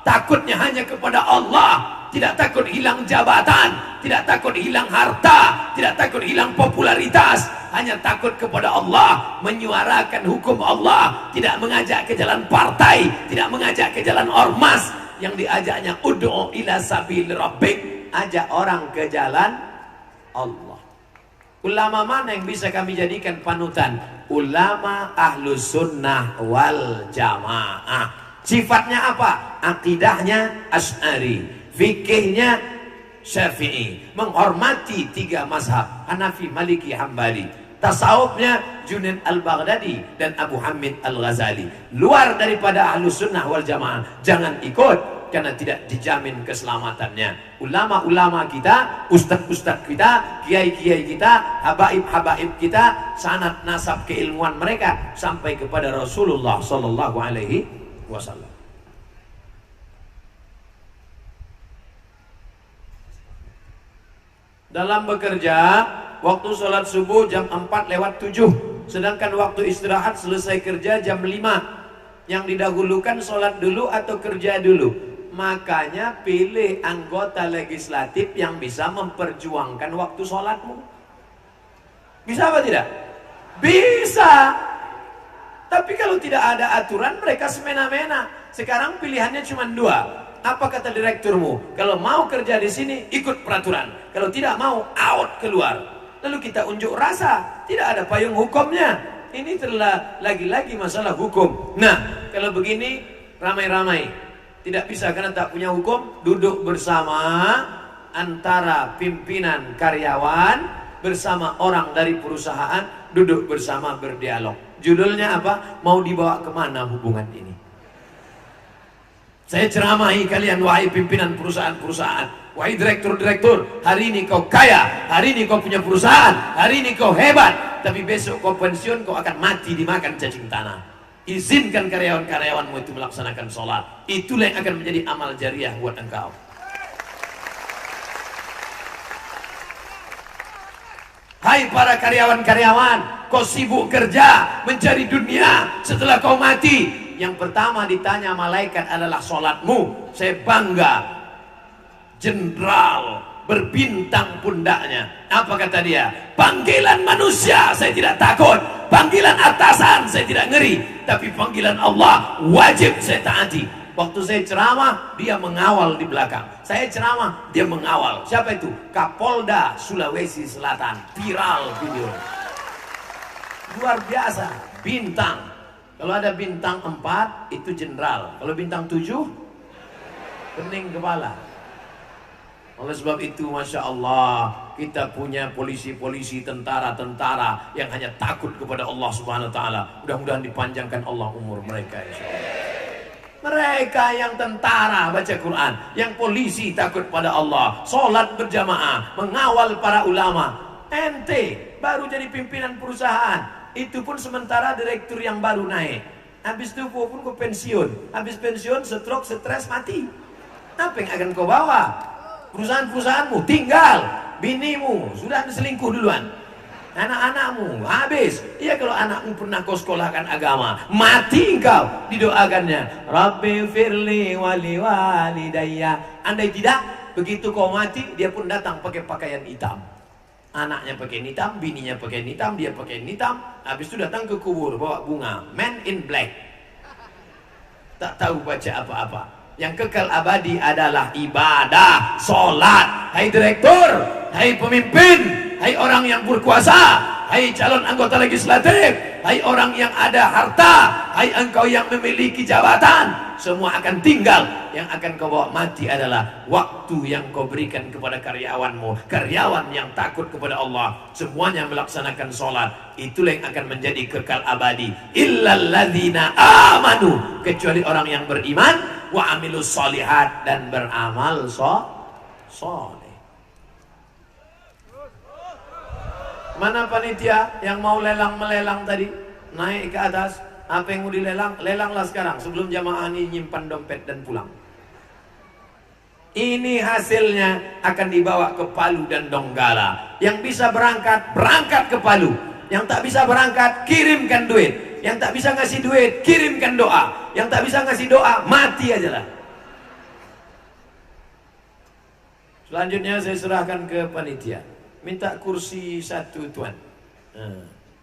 S1: Takutnya hanya kepada Allah. Tidak takut hilang jabatan, tidak takut hilang harta, tidak takut hilang popularitas, hanya takut kepada Allah, menyuarakan hukum Allah, tidak mengajak ke jalan partai, tidak mengajak ke jalan ormas. Yang diajaknya ud'u ila sabil rabbik, ajak orang ke jalan Allah. Ulama mana yang bisa kami jadikan panutan? Ulama ahlus sunnah wal jamaah. Sifatnya apa? Akidahnya Asy'ari, fikihnya Syafi'i, menghormati 3 mazhab, Hanafi, Maliki, Hambali. Tasawufnya Junaid al-Baghdadi dan Abu Hamid al-Ghazali. Luar daripada ahlus sunnah wal jamaah jangan ikut, karena tidak dijamin keselamatannya. Ulama-ulama kita, ustadz-ustadz kita, kiai-kiai kita, habaib-habaib kita, sanad nasab keilmuan mereka sampai kepada Rasulullah sallallahu alaihi wasallam. Dalam bekerja, waktu sholat subuh jam 4:07, sedangkan waktu istirahat selesai kerja jam 5. Yang didahulukan sholat dulu atau kerja dulu? Makanya pilih anggota legislatif yang bisa memperjuangkan waktu sholatmu. Bisa apa tidak? Bisa. Tapi kalau tidak ada aturan, mereka semena-mena. Sekarang pilihannya cuma 2. Apa kata direkturmu? Kalau mau kerja di sini, ikut peraturan. Kalau tidak mau, out, keluar. Lalu kita unjuk rasa. Tidak ada payung hukumnya. Ini telah lagi-lagi masalah hukum. Nah, kalau begini, ramai-ramai. Tidak bisa karena tak punya hukum. Duduk bersama antara pimpinan karyawan bersama orang dari perusahaan, duduk bersama berdialog. Judulnya apa? Mau dibawa kemana hubungan ini? Saya ceramahi kalian, wahai pimpinan perusahaan-perusahaan, wahai direktur-direktur, hari ini kau kaya, hari ini kau punya perusahaan, hari ini kau hebat, tapi besok kau pensiun, kau akan mati dimakan cacing tanah. Izinkan karyawan-karyawanmu itu melaksanakan sholat. Itulah yang akan menjadi amal jariah buat engkau. Hai para karyawan-karyawan, kau sibuk kerja mencari dunia. Setelah kau mati, yang pertama ditanya malaikat adalah sholatmu. Saya bangga, jenderal berbintang pundaknya. Apa kata dia? Panggilan manusia saya tidak takut, panggilan atasan saya tidak ngeri, tapi panggilan Allah wajib saya taati. Waktu saya ceramah, dia mengawal di belakang. Saya ceramah, dia mengawal. Siapa itu? Kapolda Sulawesi Selatan. Viral video. Luar biasa. Bintang. Kalau ada bintang 4, itu jenderal. Kalau bintang 7, pening kepala. Oleh sebab itu, Masya Allah, kita punya polisi-polisi, tentara-tentara yang hanya takut kepada Allah Subhanahu Wa Taala. Mudah-mudahan dipanjangkan Allah umur mereka. Mereka yang tentara baca Quran, yang polisi takut pada Allah, sholat berjamaah, mengawal para ulama. Ente baru jadi pimpinan perusahaan, itu pun sementara direktur yang baru naik. Habis itu pun kau pensiun, habis pensiun stroke, stres, mati. Apa yang akan kau bawa? Perusahaan-perusahaanmu tinggal, binimu sudah selingkuh duluan, anak-anakmu habis. Iya, kalau anakmu pernah kau sekolahkan agama, mati engkau, didoakannya Rabbi firli wali walidayya. Andai tidak, begitu kau mati, dia pun datang pakai pakaian hitam. Anaknya pakai hitam, bininya pakai hitam, dia pakai hitam. Habis itu datang ke kubur bawa bunga, man in black. Tak tahu baca apa-apa. Yang kekal abadi adalah ibadah, sholat. Hai direktur, hai pemimpin, hai orang yang berkuasa, hai calon anggota legislatif, hai orang yang ada harta, hai engkau yang memiliki jabatan, semua akan tinggal. Yang akan kau bawa mati adalah waktu yang kau berikan kepada karyawanmu. Karyawan yang takut kepada Allah, semuanya melaksanakan sholat. Itulah yang akan menjadi kekal abadi. Illalladzina amanu, kecuali orang yang beriman, wa amilus sholihat, dan beramal soleh. Mana panitia yang mau lelang-melelang tadi? Naik ke atas. Apa yang mau dilelang? Lelanglah sekarang sebelum jamaah ini nyimpan dompet dan pulang. Ini hasilnya akan dibawa ke Palu dan Donggala. Yang bisa berangkat, berangkat ke Palu. Yang tak bisa berangkat, kirimkan duit. Yang tak bisa ngasih duit, kirimkan doa. Yang tak bisa ngasih doa, mati aja lah. Selanjutnya saya serahkan ke panitia. Minta kursi 1, Tuan.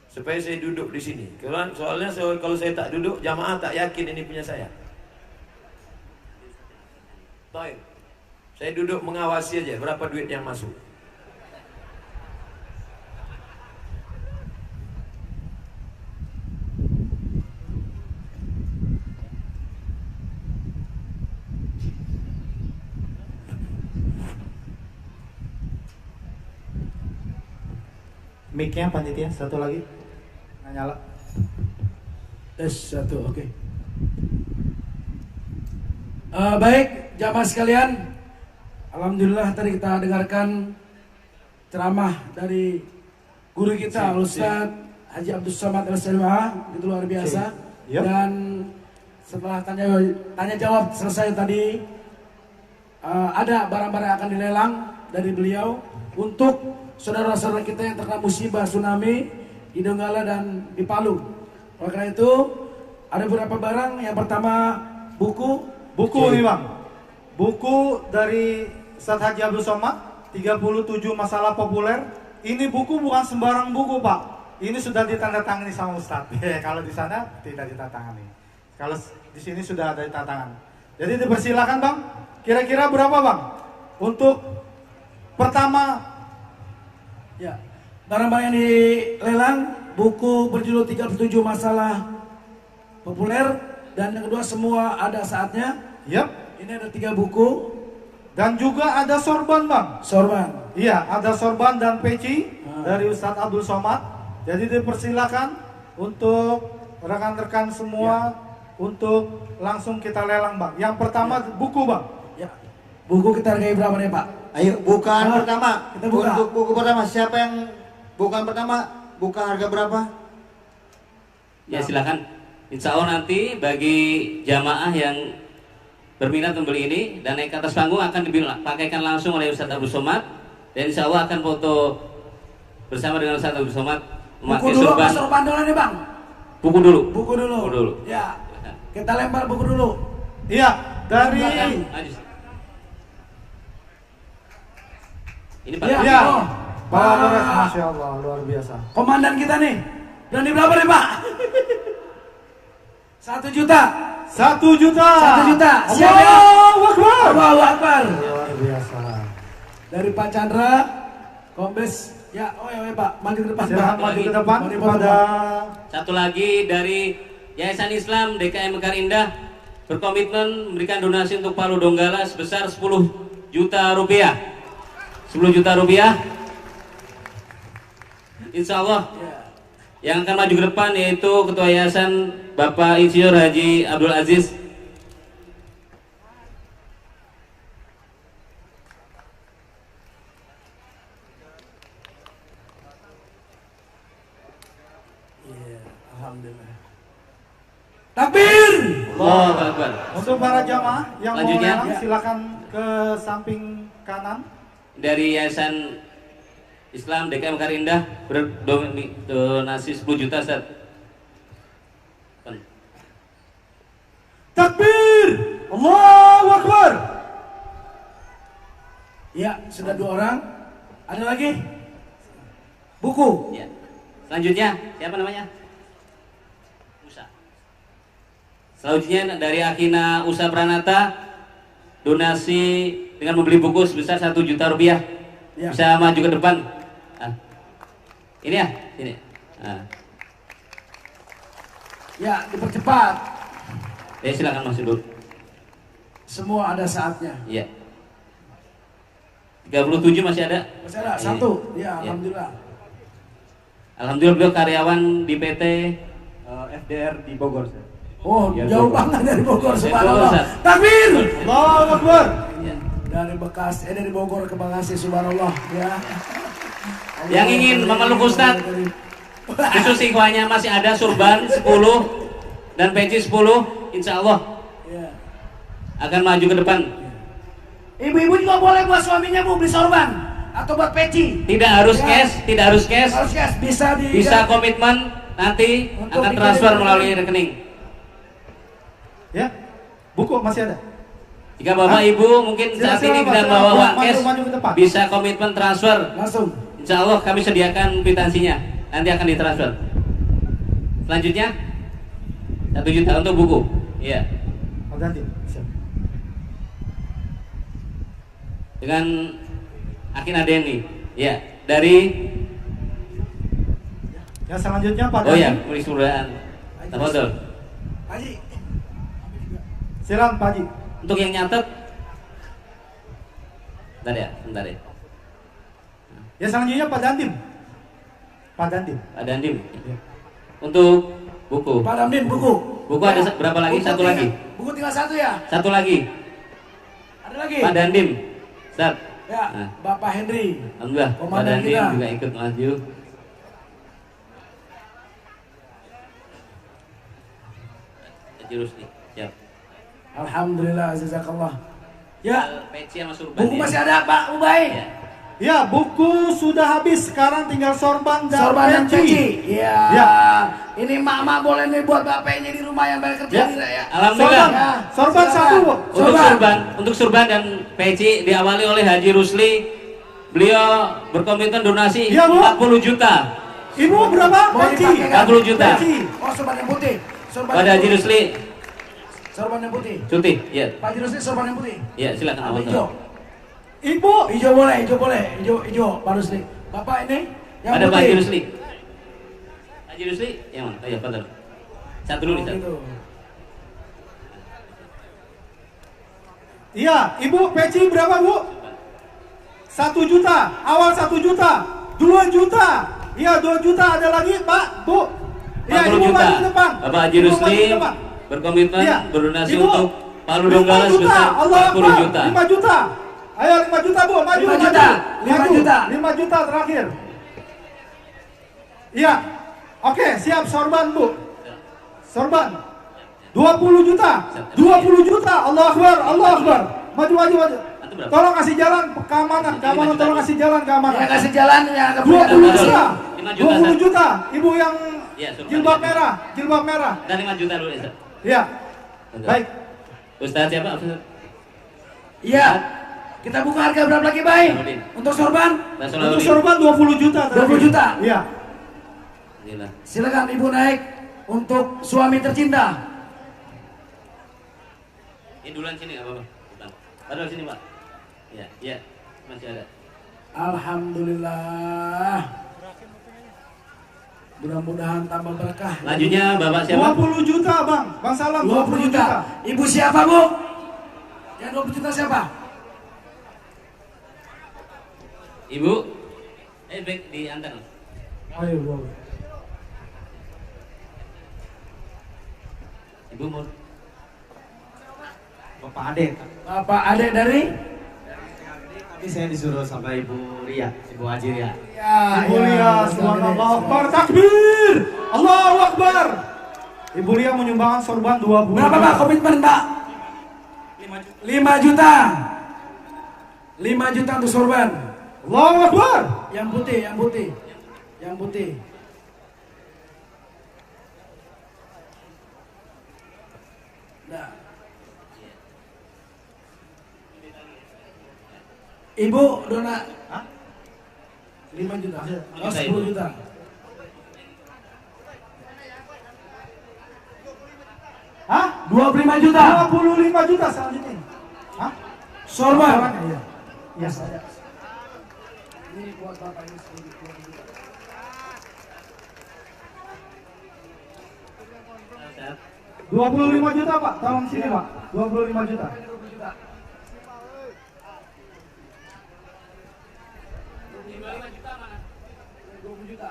S1: Supaya saya duduk di sini. Soalnya kalau saya tak duduk, jamaah tak yakin ini punya saya. Baik. Saya duduk mengawasi aja berapa duit yang masuk.
S2: Mic-nya panitia, satu lagi. Nggak nyala.
S3: Tes 1, oke. Baik, jamaah sekalian. Alhamdulillah tadi kita dengarkan ceramah dari guru kita Ustaz Haji Abdus Somad Al-Salihah, itu luar biasa.
S2: Yep.
S3: Dan setelah tanya jawab selesai tadi, ada barang-barang yang akan dilelang dari beliau untuk saudara-saudara kita yang terkena musibah tsunami di Donggala dan di Palu. Oleh karena itu ada beberapa barang. Yang pertama buku
S2: nih Bang. Buku dari Ustaz Haji Abdul Somad, 37 masalah populer. Ini buku bukan sembarang buku, Pak. Ini sudah ditandatangani sama Ustaz. Kalau di sana tidak ditandatangani. Kalau di sini sudah ada ditandatangani. Jadi dipersilakan Bang. Kira-kira berapa Bang? Untuk pertama,
S3: ya, barang-barang yang dilelang, buku berjudul 37 masalah populer, dan yang kedua semua ada saatnya.
S2: Yap.
S3: Ini ada 3 buku.
S2: Dan juga ada sorban bang.
S3: Sorban.
S2: Iya, ada sorban dan peci dari Ustadz Abdul Somad. Jadi dipersilakan untuk rekan-rekan semua untuk langsung kita lelang bang. Yang pertama buku bang.
S3: Ya. Buku kita hargai berapa nih Pak?
S4: Ayo bukaan pertama.
S3: Kita buka.
S4: Untuk buku pertama siapa yang bukaan pertama? Buka harga berapa?
S5: Ya silakan. Insya Allah nanti bagi jamaah yang berminat membeli ini dan naik ke atas panggung akan dipakaikan langsung oleh Ustadz Abdul Somad, dan insya Allah akan foto bersama dengan Ustadz Abdul Somad
S3: Buku
S5: memakai
S3: dulu
S5: sorban.
S3: apa sorban dulu nih Bang?
S5: Buku dulu.
S3: Buku dulu.
S5: Buku dulu.
S3: Ya. Kita lempar buku dulu.
S2: Iya, dari
S5: Maju. Ini Pak.
S3: Ya.
S2: Iya.
S3: Oh.
S2: Pak Boret,
S3: Pak.
S2: Masya Allah, luar biasa.
S3: Komandan kita nih. Berani berapa nih Pak? 1 juta.
S2: 1 juta.
S3: 1 juta. Siap ya?
S2: Allahu Akbar.
S3: Allahu Akbar.
S2: Luar biasa.
S3: Dari Pak Chandra, Kombes. Ya, oh ya Pak, maju ke depan.
S2: Silahkan
S3: Pak.
S2: maju ke depan
S3: Maju
S2: kepada
S5: Satu lagi dari Yayasan Islam DKM Mekar Indah berkomitmen memberikan donasi untuk Palu Donggala sebesar 10 juta rupiah. 10 juta rupiah. Insya Allah yang akan maju ke depan yaitu Ketua Yayasan Bapak Insinyur Haji Abdul Aziz.
S3: Alhamdulillah. Takbir.
S5: Allahu Akbar.
S2: untuk para jamaah yang mau
S5: Selanjutnya.
S2: lelang silakan ke samping kanan.
S5: Dari Yayasan Islam DKM Mekar Indah berdonasi 10 juta Ustaz.
S2: Takbir. Allahu Akbar.
S3: Ya, sudah 2 orang. Ada lagi? Buku.
S5: Ya. Selanjutnya siapa namanya? Usa. Selanjutnya dari Akina Usa Pranata donasi dengan membeli buku sebesar 1 juta rupiah.
S3: Ya.
S5: Bisa maju ke depan. Ah. Ini ya, ini. Ah.
S3: Ya, dipercepat.
S5: Ya silakan masuk dulu.
S3: Semua ada saatnya.
S5: Iya. 37 masih ada?
S3: Masih ada
S5: Ini.
S3: 1. Ya,
S5: Ya.
S3: alhamdulillah.
S5: Alhamdulillah beliau karyawan di PT
S6: FDR di Bogor. Sir.
S3: Oh,
S6: Ya,
S3: jauh
S6: Bogor.
S3: banget dari Bogor,
S5: Dari
S3: subhanallah.
S5: Bogor, Ustaz.
S3: Takbir.
S2: Allahu Akbar.
S5: Ya.
S3: Dari Bogor ke Bekasi, subhanallah. Ya.
S5: Yang ingin memeluk Ustaz, khusus ikhwanya masih ada surban 10 dan peci 10, insya Allah
S3: Ya.
S5: akan maju ke depan.
S3: Ibu-ibu juga boleh buat suaminya Bu beli sorban atau buat peci.
S5: Tidak harus
S3: Ya.
S5: cash, tidak harus cash,
S3: Harus cash, bisa di
S5: bisa komitmen nanti
S3: Untuk
S5: akan
S3: dikirim
S5: transfer
S3: ke
S5: melalui rekening.
S2: Ya. Buku masih ada.
S5: Jika Bapak Ibu mungkin saat ini tidak bawa uang cash,
S2: maju ke depan.
S5: bisa komitmen transfer.
S3: langsung.
S5: Insya Allah kami sediakan kwitansinya, nanti akan ditransfer. Selanjutnya 1 juta untuk buku. Iya.
S2: Oh, ganti. Siap.
S5: Dengan Akina Deni. Ya, dari
S2: Ya selanjutnya Pak
S5: oh ya,
S2: Dani.
S5: Pelisuran. Tafadhol.
S3: Haji.
S2: Silakan Pak Haji.
S5: Untuk yang nyatet bentar ya, bentar ya.
S2: Ya selanjutnya Pak Dandim. Pak Dandim.
S5: Pak Dandim.
S2: Ya.
S5: Untuk buku.
S3: Pak Damdin buku.
S5: Buku ada berapa lagi?
S3: Buku
S5: Satu
S3: tinggal-
S5: lagi.
S3: Buku tinggal 1 ya.
S5: Satu lagi.
S3: Ada lagi.
S5: Pak Dandim. Ustaz.
S3: Ya,
S5: Nah.
S3: Bapak Henry.
S5: Alhamdulillah, Pak
S3: Komandan
S5: Dandim
S3: kita.
S5: juga ikut maju. Haji Rusdi. Siap.
S3: Alhamdulillah, jazakallah. Ya,
S5: Peci sama surban.
S3: buku
S5: ya.
S3: masih ada Pak Ubay.
S5: Ya.
S2: Ya, buku sudah habis. Sekarang tinggal sorban dan
S3: Sorban dan peci. Ya.
S2: Ya.
S3: Ini mak boleh nih buat bapaknya di rumah yang banyak kerja
S2: Ya.
S3: tidak ya.
S5: Alhamdulillah.
S3: Ya.
S2: Sorban
S3: Silakan.
S2: satu, Bu.
S5: Untuk surban dan peci diawali oleh Haji Rusli. Beliau berkomitmen donasi
S2: Iya, Bu.
S5: 40 juta
S2: Ibu berapa?
S3: Mau
S2: Peci.
S3: dipakai kan?
S5: 40 juta.
S2: Peci.
S3: Oh, sorban yang putih. Sorban
S5: pada
S3: yang
S5: Haji
S3: putih.
S5: Rusli.
S3: Sorban yang putih.
S5: Cuti, ya.
S3: Pak Haji Rusli sorban yang putih.
S5: Ya, silakan
S3: Ambil
S5: awal.
S3: hijau.
S2: Ibu.
S3: Hijau boleh, hijau boleh. Hijau Pak Rusli. Bapak ini yang
S5: Ada Pak
S3: putih.
S5: Haji Rusli. Haji Rusli, yang mana? Oh ya, betul. Satu dulu,
S3: Oh,
S5: satu.
S3: gitu.
S2: Iya, Ibu peci berapa Bu? 1 juta, awal 1 juta, 2 juta, iya 2 juta, ada lagi Pak, Bu. Iya,
S5: 40
S2: Ibu
S5: juta.
S2: maju ke depan.
S5: Bapak Haji
S2: Ibu
S5: Rusli
S2: maju ke depan.
S5: berkomitmen
S2: Iya.
S5: berdonasi
S2: Ibu,
S5: untuk Palu
S2: 5
S5: Donggala
S2: juta,
S5: sebesar
S2: Allah
S5: 40
S2: Akbar,
S5: juta.
S2: 5 juta. Ayo 5 juta Bu, maju,
S3: 5
S2: maju.
S3: juta, 5
S2: Maju.
S3: juta.
S2: 5 juta terakhir. Iya. Oke, siap sorban Bu. Sorban. 20 juta. 20 juta. Allah Akbar, Allah Akbar. Maju, maju, maju. Tolong kasih jalan keamanan, keamanan tolong kasih jalan keamanan.
S3: Yang kasih jalan yang akan
S2: 20 juta.
S5: 5 juta,
S2: 20 juta. Ibu yang
S5: Iya, sorban.
S2: jilbab merah, jilbab merah.
S5: Dan 5 juta dulu, Ustaz.
S2: Iya. Baik.
S5: Ustaz siapa? Ustaz?
S3: Iya. Kita buka harga berapa lagi, Bay?
S5: Salahuddin.
S3: Untuk sorban?
S5: Nah,
S2: Untuk
S5: Salahuddin.
S2: sorban 20 juta.
S3: 20 juta.
S2: Iya.
S5: Inilah.
S3: Silakan Ibu naik untuk suami tercinta.
S5: Ini duluan sini nggak apa-apa. Taruh sini Pak. Iya, iya masih ada.
S3: Alhamdulillah. Mudah-mudahan tambah berkah.
S5: Lanjutnya Bapak siapa?
S2: 20 juta Bang, Bang Salam
S3: 20 juta. Ibu siapa, Bu? Yang 20 juta siapa?
S5: Ibu. Baik diantar.
S2: Ayo, boleh.
S5: Ibu mau.
S6: Bapak Ade.
S3: Bapak Ade dari?
S6: Ini saya disuruh sama Ibu Ria, Ibu Haji Ria.
S3: Ya,
S2: Ibu Lia, subhanallah akbar, takbir, Allahu akbar. Ibu Lia menyumbangkan sorban 20
S3: Berapa Pak komitmen Pak? 5 juta. 5 juta untuk sorban.
S2: Allahu akbar.
S3: Yang putih, yang putih. Yang putih. Nah. Ibu dona 5 juta. Oh, 10 juta.
S2: Hah?
S3: 25 juta.
S2: 25 juta selanjutnya. Hah?
S3: Sorban.
S2: Iya. Iya, saya.
S3: Ini buat Bapak ini 20 juta.
S5: Ustaz.
S2: 25 juta Pak, tolong sini Pak. 25 juta.
S3: 20 juta.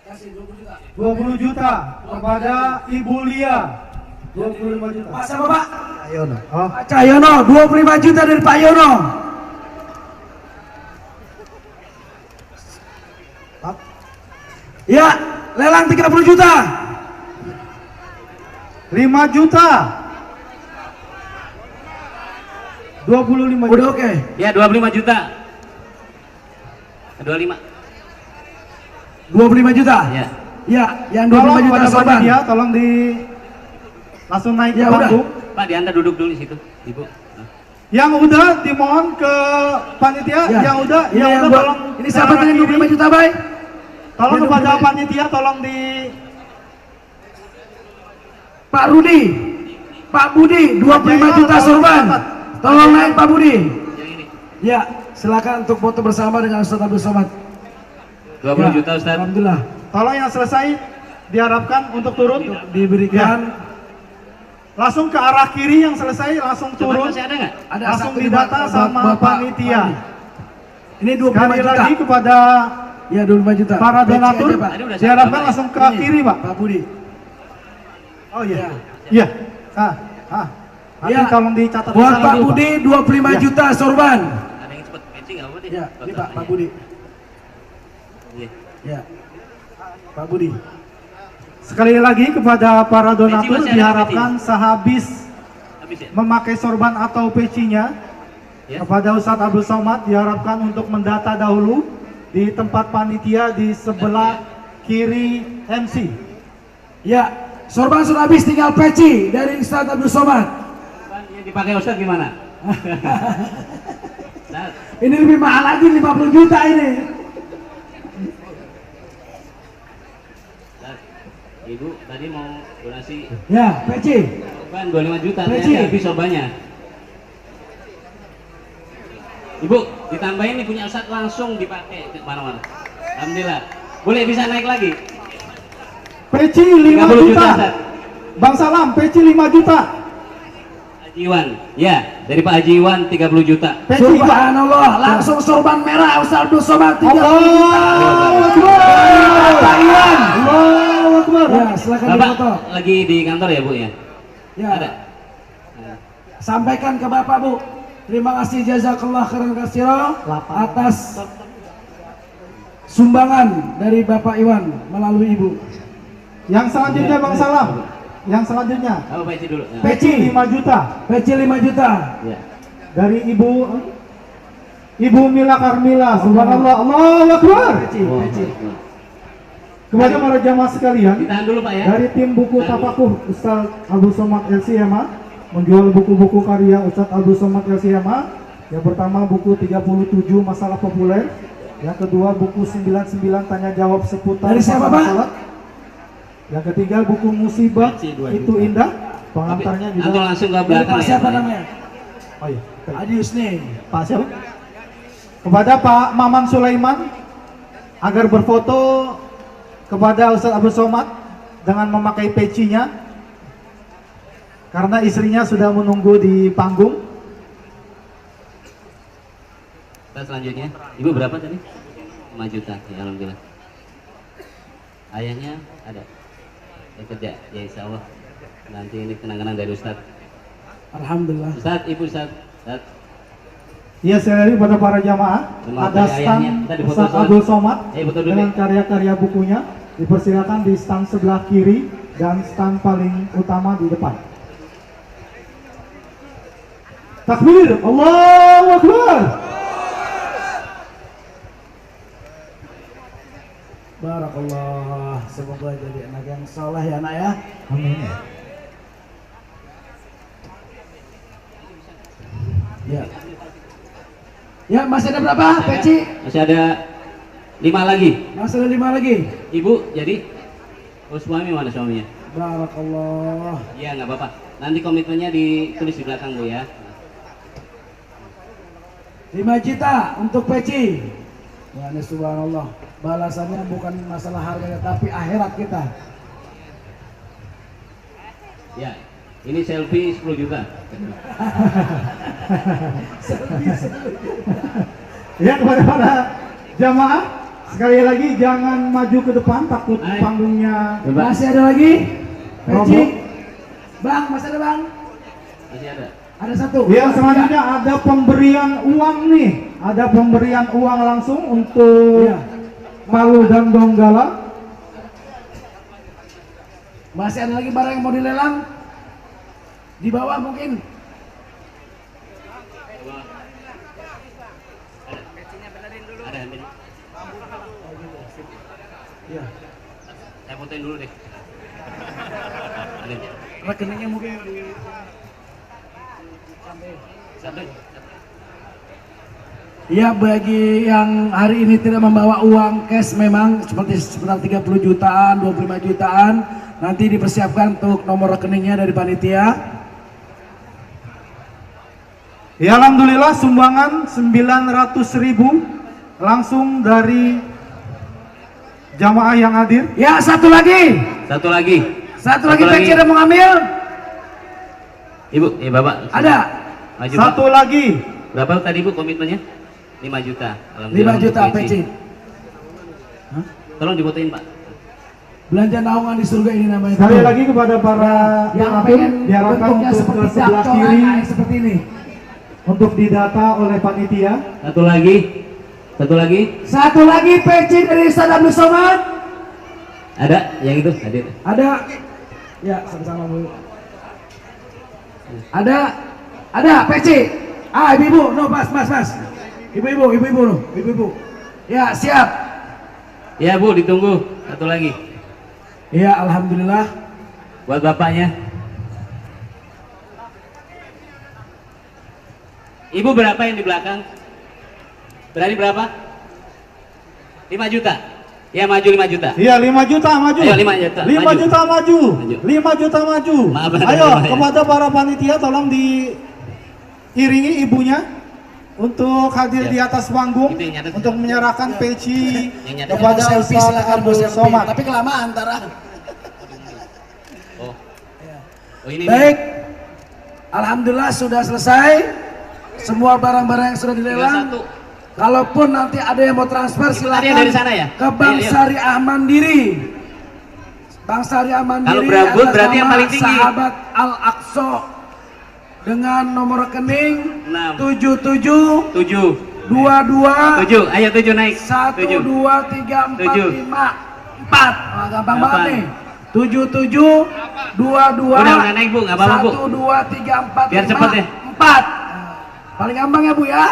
S3: Kasih 20 juta.
S2: 20 juta kepada Ibu Lia. 25 juta.
S3: Pak siapa Pak?
S2: Ayono. Oh.
S3: Pak Cahyono, 25 juta dari Pak Yono. Ya, lelang 30 juta.
S2: 5 juta. 25 juta.
S3: Udah oke.
S5: Ya 25 juta. 25.
S3: 25 juta.
S5: Ya.
S3: Ya, yang
S2: Tolong
S3: 25 juta
S2: pada
S3: sorban.
S2: dia, tolong di langsung naik ke
S3: Ya, udah.
S2: panggung.
S5: Pak diantar duduk dulu di situ, Ibu. Nah.
S2: Yang udah dimohon ke panitia,
S3: Ya.
S2: yang udah,
S3: Ini
S2: yang
S3: yang
S2: udah
S3: buat-
S2: tolong.
S3: Ini siapa
S2: ke arah
S3: yang 25
S2: kiri.
S3: juta, Bay?
S2: Tolong
S3: Yang
S2: kepada
S3: 25.
S2: panitia, tolong di
S3: Pak Rudi. Pak Budi, 25 juta sorban. Tolong naik Pak Budi.
S5: Yang ini.
S3: Ya, silakan untuk foto bersama dengan Ustaz Abdul Somad.
S5: 20
S3: Ya,
S5: juta Ustaz.
S3: Alhamdulillah.
S2: tolong yang selesai diharapkan untuk turun.
S3: Diberikan
S2: Langsung ke arah kiri yang selesai langsung
S5: Coba
S2: turun.
S5: masih ada nggak?
S3: ada
S2: Langsung
S3: satu
S2: didata
S3: buat
S2: sama
S3: Bapak
S2: panitia.
S3: Pandi. Ini 25
S2: Sekali
S3: juta.
S2: lagi kepada
S3: Ya 25 juta.
S2: para
S3: Peci
S2: donatur
S3: aja, Pak.
S5: Tadi udah
S2: diharapkan
S5: sama,
S2: langsung ke
S3: Ini,
S2: kiri Pak.
S3: Pak Budi.
S2: Oh iya. Iya. Nanti
S3: Ya.
S2: tolong dicatat di
S3: Buat
S2: sana
S3: Pak
S2: dulu,
S3: Budi 25
S2: Ya.
S3: juta sorban.
S5: Ada yang cepet matching nggak apa deh?
S3: Ya, ini
S5: Foto.
S3: Pak Budi.
S5: Iya.
S3: Ya. Pak Budi.
S2: Sekali lagi kepada para donatur
S5: masih ada,
S2: diharapkan sehabis
S5: Habis ya?
S2: memakai sorban atau pecinya
S5: Ya.
S2: kepada Ustadz Abdul Somad diharapkan untuk mendata dahulu di tempat panitia di sebelah kiri MC.
S3: Ya, sorban sudah habis, tinggal peci dari Ustaz Abdul Somad.
S5: Yang dipakai Ustaz gimana? Ustaz.
S3: Ini lebih mahal lagi, 50 juta ini.
S5: Ustaz. Ibu tadi mau donasi
S3: Ya, peci.
S5: sorban 25 juta,
S3: Peci.
S5: ternyata habis sorbannya. Ibu, ditambahin nih punya Ustaz langsung dipakai ke mana-mana. Alhamdulillah. Boleh bisa naik lagi?
S2: Peci 5
S5: 30
S2: juta.
S5: Ustaz.
S2: Bang Salam, peci 5 juta.
S5: Iwan, ya dari Pak Haji Iwan 30 juta.
S3: Subhanallah, langsung sorban merah Ustaz Abdul Somad 30 juta. Bapak Iwan.
S4: Allahu Akbar.
S3: Ya, silakan
S5: Bapak
S3: difoto.
S5: lagi di kantor ya Bu ya?
S3: Ya.
S5: Ada.
S3: Sampaikan ke Bapak, Bu. Terima kasih jazakallah khairan katsira atas sumbangan dari Bapak Iwan melalui Ibu.
S2: Yang selanjutnya Bang Salam. Yang selanjutnya
S5: Apa Pak Haji dulu? Ya.
S3: Peci
S2: 5 juta
S3: Peci 5 juta.
S5: Ya.
S2: dari Ibu Mila Karmila. Subhanallah, Allahu Akbar.
S3: Peci.
S2: Kepada para jamaah sekalian,
S5: Ditahan dulu Pak ya.
S2: dari tim buku Tafakuh Ustaz Abdul Somad LCMA menjual buku-buku karya Ustaz Abdul Somad LCMA. Yang pertama buku 37 masalah populer, yang kedua buku 99 tanya jawab seputar
S3: Dari siapa,
S2: masalah
S3: Pak?
S2: salat. Yang ketiga buku musibah itu indah, pengantarnya
S5: Antum
S2: juga.
S5: langsung ke
S3: Dari
S5: belakang
S3: Pak
S5: ya.
S3: siapa
S5: Pak, ya?
S3: namanya?
S2: Oh iya.
S3: Adi Husni.
S2: Pak siapa? Kepada Pak Maman Sulaiman agar berfoto kepada Ustaz Abdul Somad dengan memakai pecinya karena istrinya sudah menunggu di panggung.
S5: Kita selanjutnya, Ibu berapa tadi? 5 juta, ya alhamdulillah. Ayahnya ada, yang kerja, ya insya Allah. Nanti ini kenang-kenang dari Ustadz.
S3: Alhamdulillah.
S5: Ustadz, Ibu Ustadz.
S2: Iya, sekali lagi pada para jamaah
S5: Terima
S2: ada
S5: kasih
S2: stand
S5: ayahnya. Kita difoto
S2: Ustaz
S5: soal.
S2: Abdul Somad
S5: Foto dulu
S2: dengan
S5: deh.
S2: karya-karya bukunya. Dipersilakan di stand sebelah kiri dan stand paling utama di depan. Takbir, Allahu Akbar.
S3: Barakallah. Semoga jadi anak yang saleh ya anak ya.
S2: Amin.
S3: Ya. Ya, masih ada berapa peci?
S5: Masih ada 5 lagi.
S3: Masih ada 5 lagi.
S5: Ibu, jadi oh, suami mana suaminya?
S3: Barakallah.
S5: Iya nggak apa-apa. Nanti komitmennya ditulis di belakang Bu ya.
S3: 5 juta untuk peci. Ya, ini subhanallah. Balasannya bukan masalah harganya tapi akhirat kita.
S5: Ya, ini selfie 10 juta.
S2: Ya, kepada para jamaah sekali lagi jangan maju ke depan takut
S5: Ayo.
S2: panggungnya.
S3: Masih ada lagi? Peci.
S2: Robo.
S3: Bang, masih ada Bang?
S5: Masih ada.
S3: Ada satu.
S2: Yang selanjutnya ada pemberian uang nih. Ada pemberian uang langsung untuk
S3: Iya.
S2: Palu dan Donggala.
S3: Masih ada lagi barang yang mau dilelang? Di bawah mungkin.
S5: Ada ambil.
S3: Iya.
S5: Saya fotoin dulu deh. Ini.
S3: Rekeningnya mungkin di
S5: Satu.
S3: Ya, bagi yang hari ini tidak membawa uang cash memang seperti sekitar 30 jutaan, 25 jutaan nanti dipersiapkan untuk nomor rekeningnya dari panitia.
S2: Ya, alhamdulillah sumbangan 900.000 langsung dari jamaah yang hadir.
S3: Ya, satu lagi.
S5: Satu lagi.
S3: Satu lagi peci ada mau ngambil?
S5: Ibu, Bapak.
S3: Ada.
S5: Maju,
S2: Satu
S5: Pak.
S2: lagi.
S5: Berapa tadi Bu komitmennya? 5 juta.
S3: 5 juta peci.
S5: Tolong difotoin Pak.
S3: Belanja naungan di surga ini namanya.
S2: Sekali lagi kepada para
S3: yang
S2: penonton
S3: pengen
S2: diharapkan
S3: bentuknya
S2: untuk
S3: seperti
S2: ke sebelah
S3: dakcoran,
S2: kiri
S3: kayak seperti ini.
S2: untuk didata oleh panitia.
S5: Satu lagi. Satu lagi.
S3: Satu lagi peci dari Ustaz Abdul Somad.
S5: Ada yang itu hadir.
S3: Ada. Ya, sama-sama Bu. Ada peci. Ah, ibu-ibu, no, mas. Ibu-ibu, no, ibu-ibu. Ya, siap.
S5: Ya Bu, ditunggu. Satu lagi.
S3: Ya, alhamdulillah.
S5: Buat bapaknya. Ibu berapa yang di belakang? Berani berapa? 5 juta. Ya maju 5 juta.
S2: Iya, 5 juta maju.
S5: Ayo, 5 juta.
S2: 5
S5: Maju.
S2: juta maju.
S5: Maju.
S2: 5 juta maju.
S5: Maaf,
S2: Ayo,
S5: ada 5 ya.
S2: kepada para panitia tolong diiringi ibunya untuk hadir
S5: Ya.
S2: di atas panggung
S5: Itu yang nyatet.
S2: untuk menyerahkan peci
S5: Yang nyatet.
S2: kepada
S3: selfie
S2: Ustaz
S3: silakan Bu,
S2: Abdul
S3: selfie.
S2: Somad.
S3: Tapi kelamaan antara.
S5: Oh. Oh ini.
S3: Baik. Alhamdulillah sudah selesai semua barang-barang yang sudah dilelang. Kalaupun nanti ada yang mau transfer silakan
S5: dari sana ya?
S3: ke Bank Syariah Mandiri. Bank Syariah Mandiri.
S5: Kalau berabut
S3: atas
S5: berarti yang
S3: nama
S5: paling tinggi.
S3: Sahabat Al-Aqsa dengan nomor rekening
S5: 6
S3: 77
S5: 7
S3: 22
S5: 7. Ayo 7 naik.
S3: 1
S5: 7.
S3: 2 3 4
S5: Tujuh.
S3: 5 4. Wah, gampang banget nih. 77 22
S5: Udah naik Bu, nggak apa-apa Bu.
S3: 1 2 3 4
S5: Biar
S3: 5
S5: cepet ya.
S3: 4. Paling gampang ya Bu ya.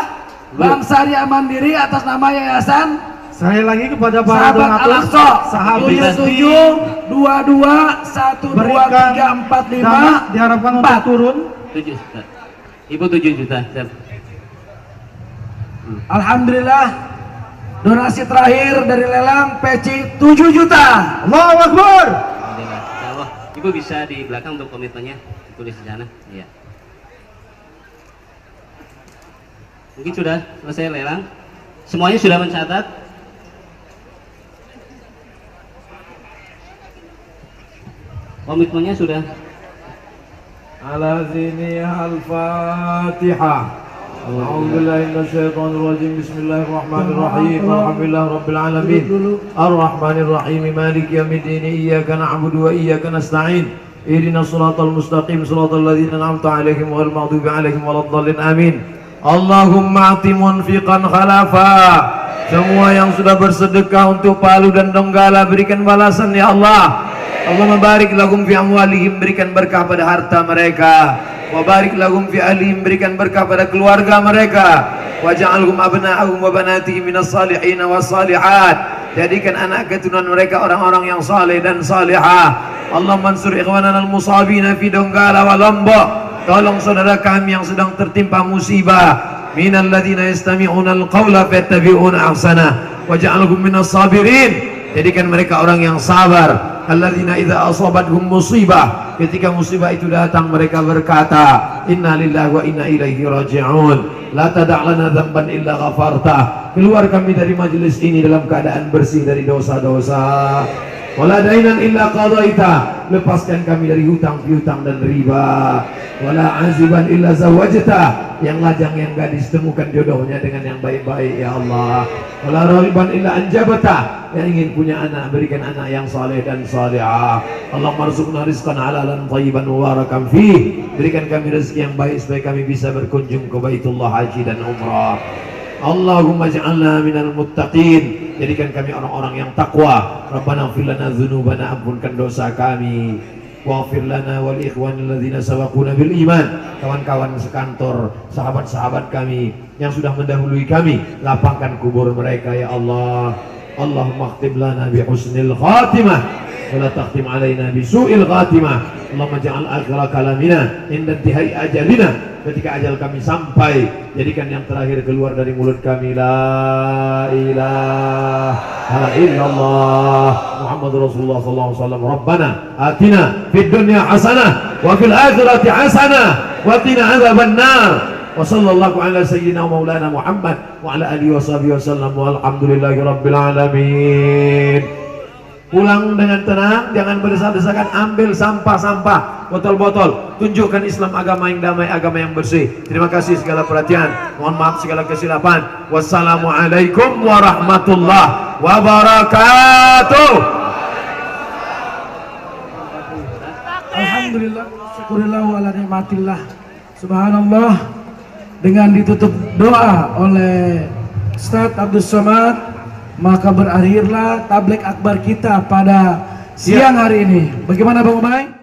S5: Bu.
S3: Bank Syariah Mandiri atas nama Yayasan
S2: Sekali lagi kepada para
S3: Sahabat
S2: donatur,
S3: Al-Aqsa.
S2: sahabat
S3: 77 22 1 2
S2: berikan
S3: 3 4
S2: dana diharapkan
S3: 5
S2: untuk
S3: 4.
S2: turun.
S5: 7 juta. Ibu 7 juta. Siap.
S3: Alhamdulillah donasi terakhir dari lelang peci 7 juta.
S2: Allahu Akbar.
S5: Alhamdulillah. Insyaallah. Ibu bisa di belakang untuk komitmennya tulis di sana. Iya. Mungkin sudah selesai lelang. Semuanya sudah mencatat. Komitmennya sudah.
S1: Ala zini al-Fatihah. A'udzu billahi minasyaitonir rajim. Bismillahirrahmanirrahim. Alhamdulillah rabbil alamin. Arrahmanir rahim. Maliki yaumiddin. Iyyaka na'budu wa iyyaka nasta'in. Ihdinas siratal mustaqim. Siratal ladzina an'amta 'alaihim ghairil maghdubi 'alaihim waladdallin. Amin. Allahumma ati munfiqan khalafa. Semua yang sudah bersedekah untuk Palu dan Donggala berikan balasan ya Allah. Allahumma barik lahum fi amwalihim, berikan berkah pada harta mereka. Wa barik lahum fi ahlihim, berikan berkah pada keluarga mereka. Waj'alhum abna'ahum wa banatihim minas salihin was salihat. Jadikan anak keturunan mereka orang-orang yang saleh dan salihah. Allah mansur ikhwanana al-musabina fi Donggala wa Lombok. Tolong saudara kami yang sedang tertimpa musibah. Minal ladzina yastami'una al-qawla fayattabi'una ahsana. Waj'alhum minas sabirin. Jadikan mereka orang yang sabar. Alladzina idza asabathum musibah, ketika musibah itu datang mereka berkata, inna lillahi wa inna ilaihi raji'un. La tada' lana dzamban illa ghafarta. Keluar kami dari majelis ini dalam keadaan bersih dari dosa-dosa. Wala dainan illa qadaita, lepaskan kami dari hutang piutang dan riba. Wala aziban illa zawajta, yang lajang yang gadis temukan jodohnya dengan yang baik-baik ya Allah. Wala raghiban illa anjabta, yang ingin punya anak berikan anak yang saleh dan salihah. Allah marzuqna rizqan halalan thayyiban mubarakan fi, berikan kami rezeki yang baik supaya kami bisa berkunjung ke Baitullah haji dan umrah. Allahumma ja'alna minal muttaqin, jadikan kami orang-orang yang takwa. Rabbana ighfir lana dzunubana, ampunkan dosa kami. Waghfir lana wal ikhwanil ladzina sabaquna bil iman. Kawan-kawan sekantor, sahabat-sahabat kami yang sudah mendahului kami, lapangkan kubur mereka ya Allah. Allahumma khtib lana bi husnil khatimah wa la takhtim alaina bi su'il khatimah. Allahumma ja'al akhira kalamina inda intihai ajalina, ketika ajal kami sampai, jadikan yang terakhir keluar dari mulut kami la ilaha illallah Muhammadur Rasulullah sallallahu alaihi wasallam. Rabbana atina fid dunya hasanah wa fil akhirati hasanah wa qina adzabannar. Wa sallallahu ala sayyidina maulana Muhammad wa ala alihi washabihi wasallam walhamdulillahi rabbil alamin. Pulang dengan tenang, jangan berdesak-desakan. Ambil sampah-sampah, botol-botol. Tunjukkan Islam agama yang damai, agama yang bersih. Terima kasih segala perhatian. Mohon maaf segala kesilapan. Wassalamualaikum warahmatullahi wabarakatuh.
S3: Alhamdulillah, syukurillah wa ala nikmatillah. Subhanallah. Dengan ditutup doa oleh Ustadz Abdul Somad, maka berakhirlah tabligh akbar kita pada siang hari ini. Bagaimana Bang Umay?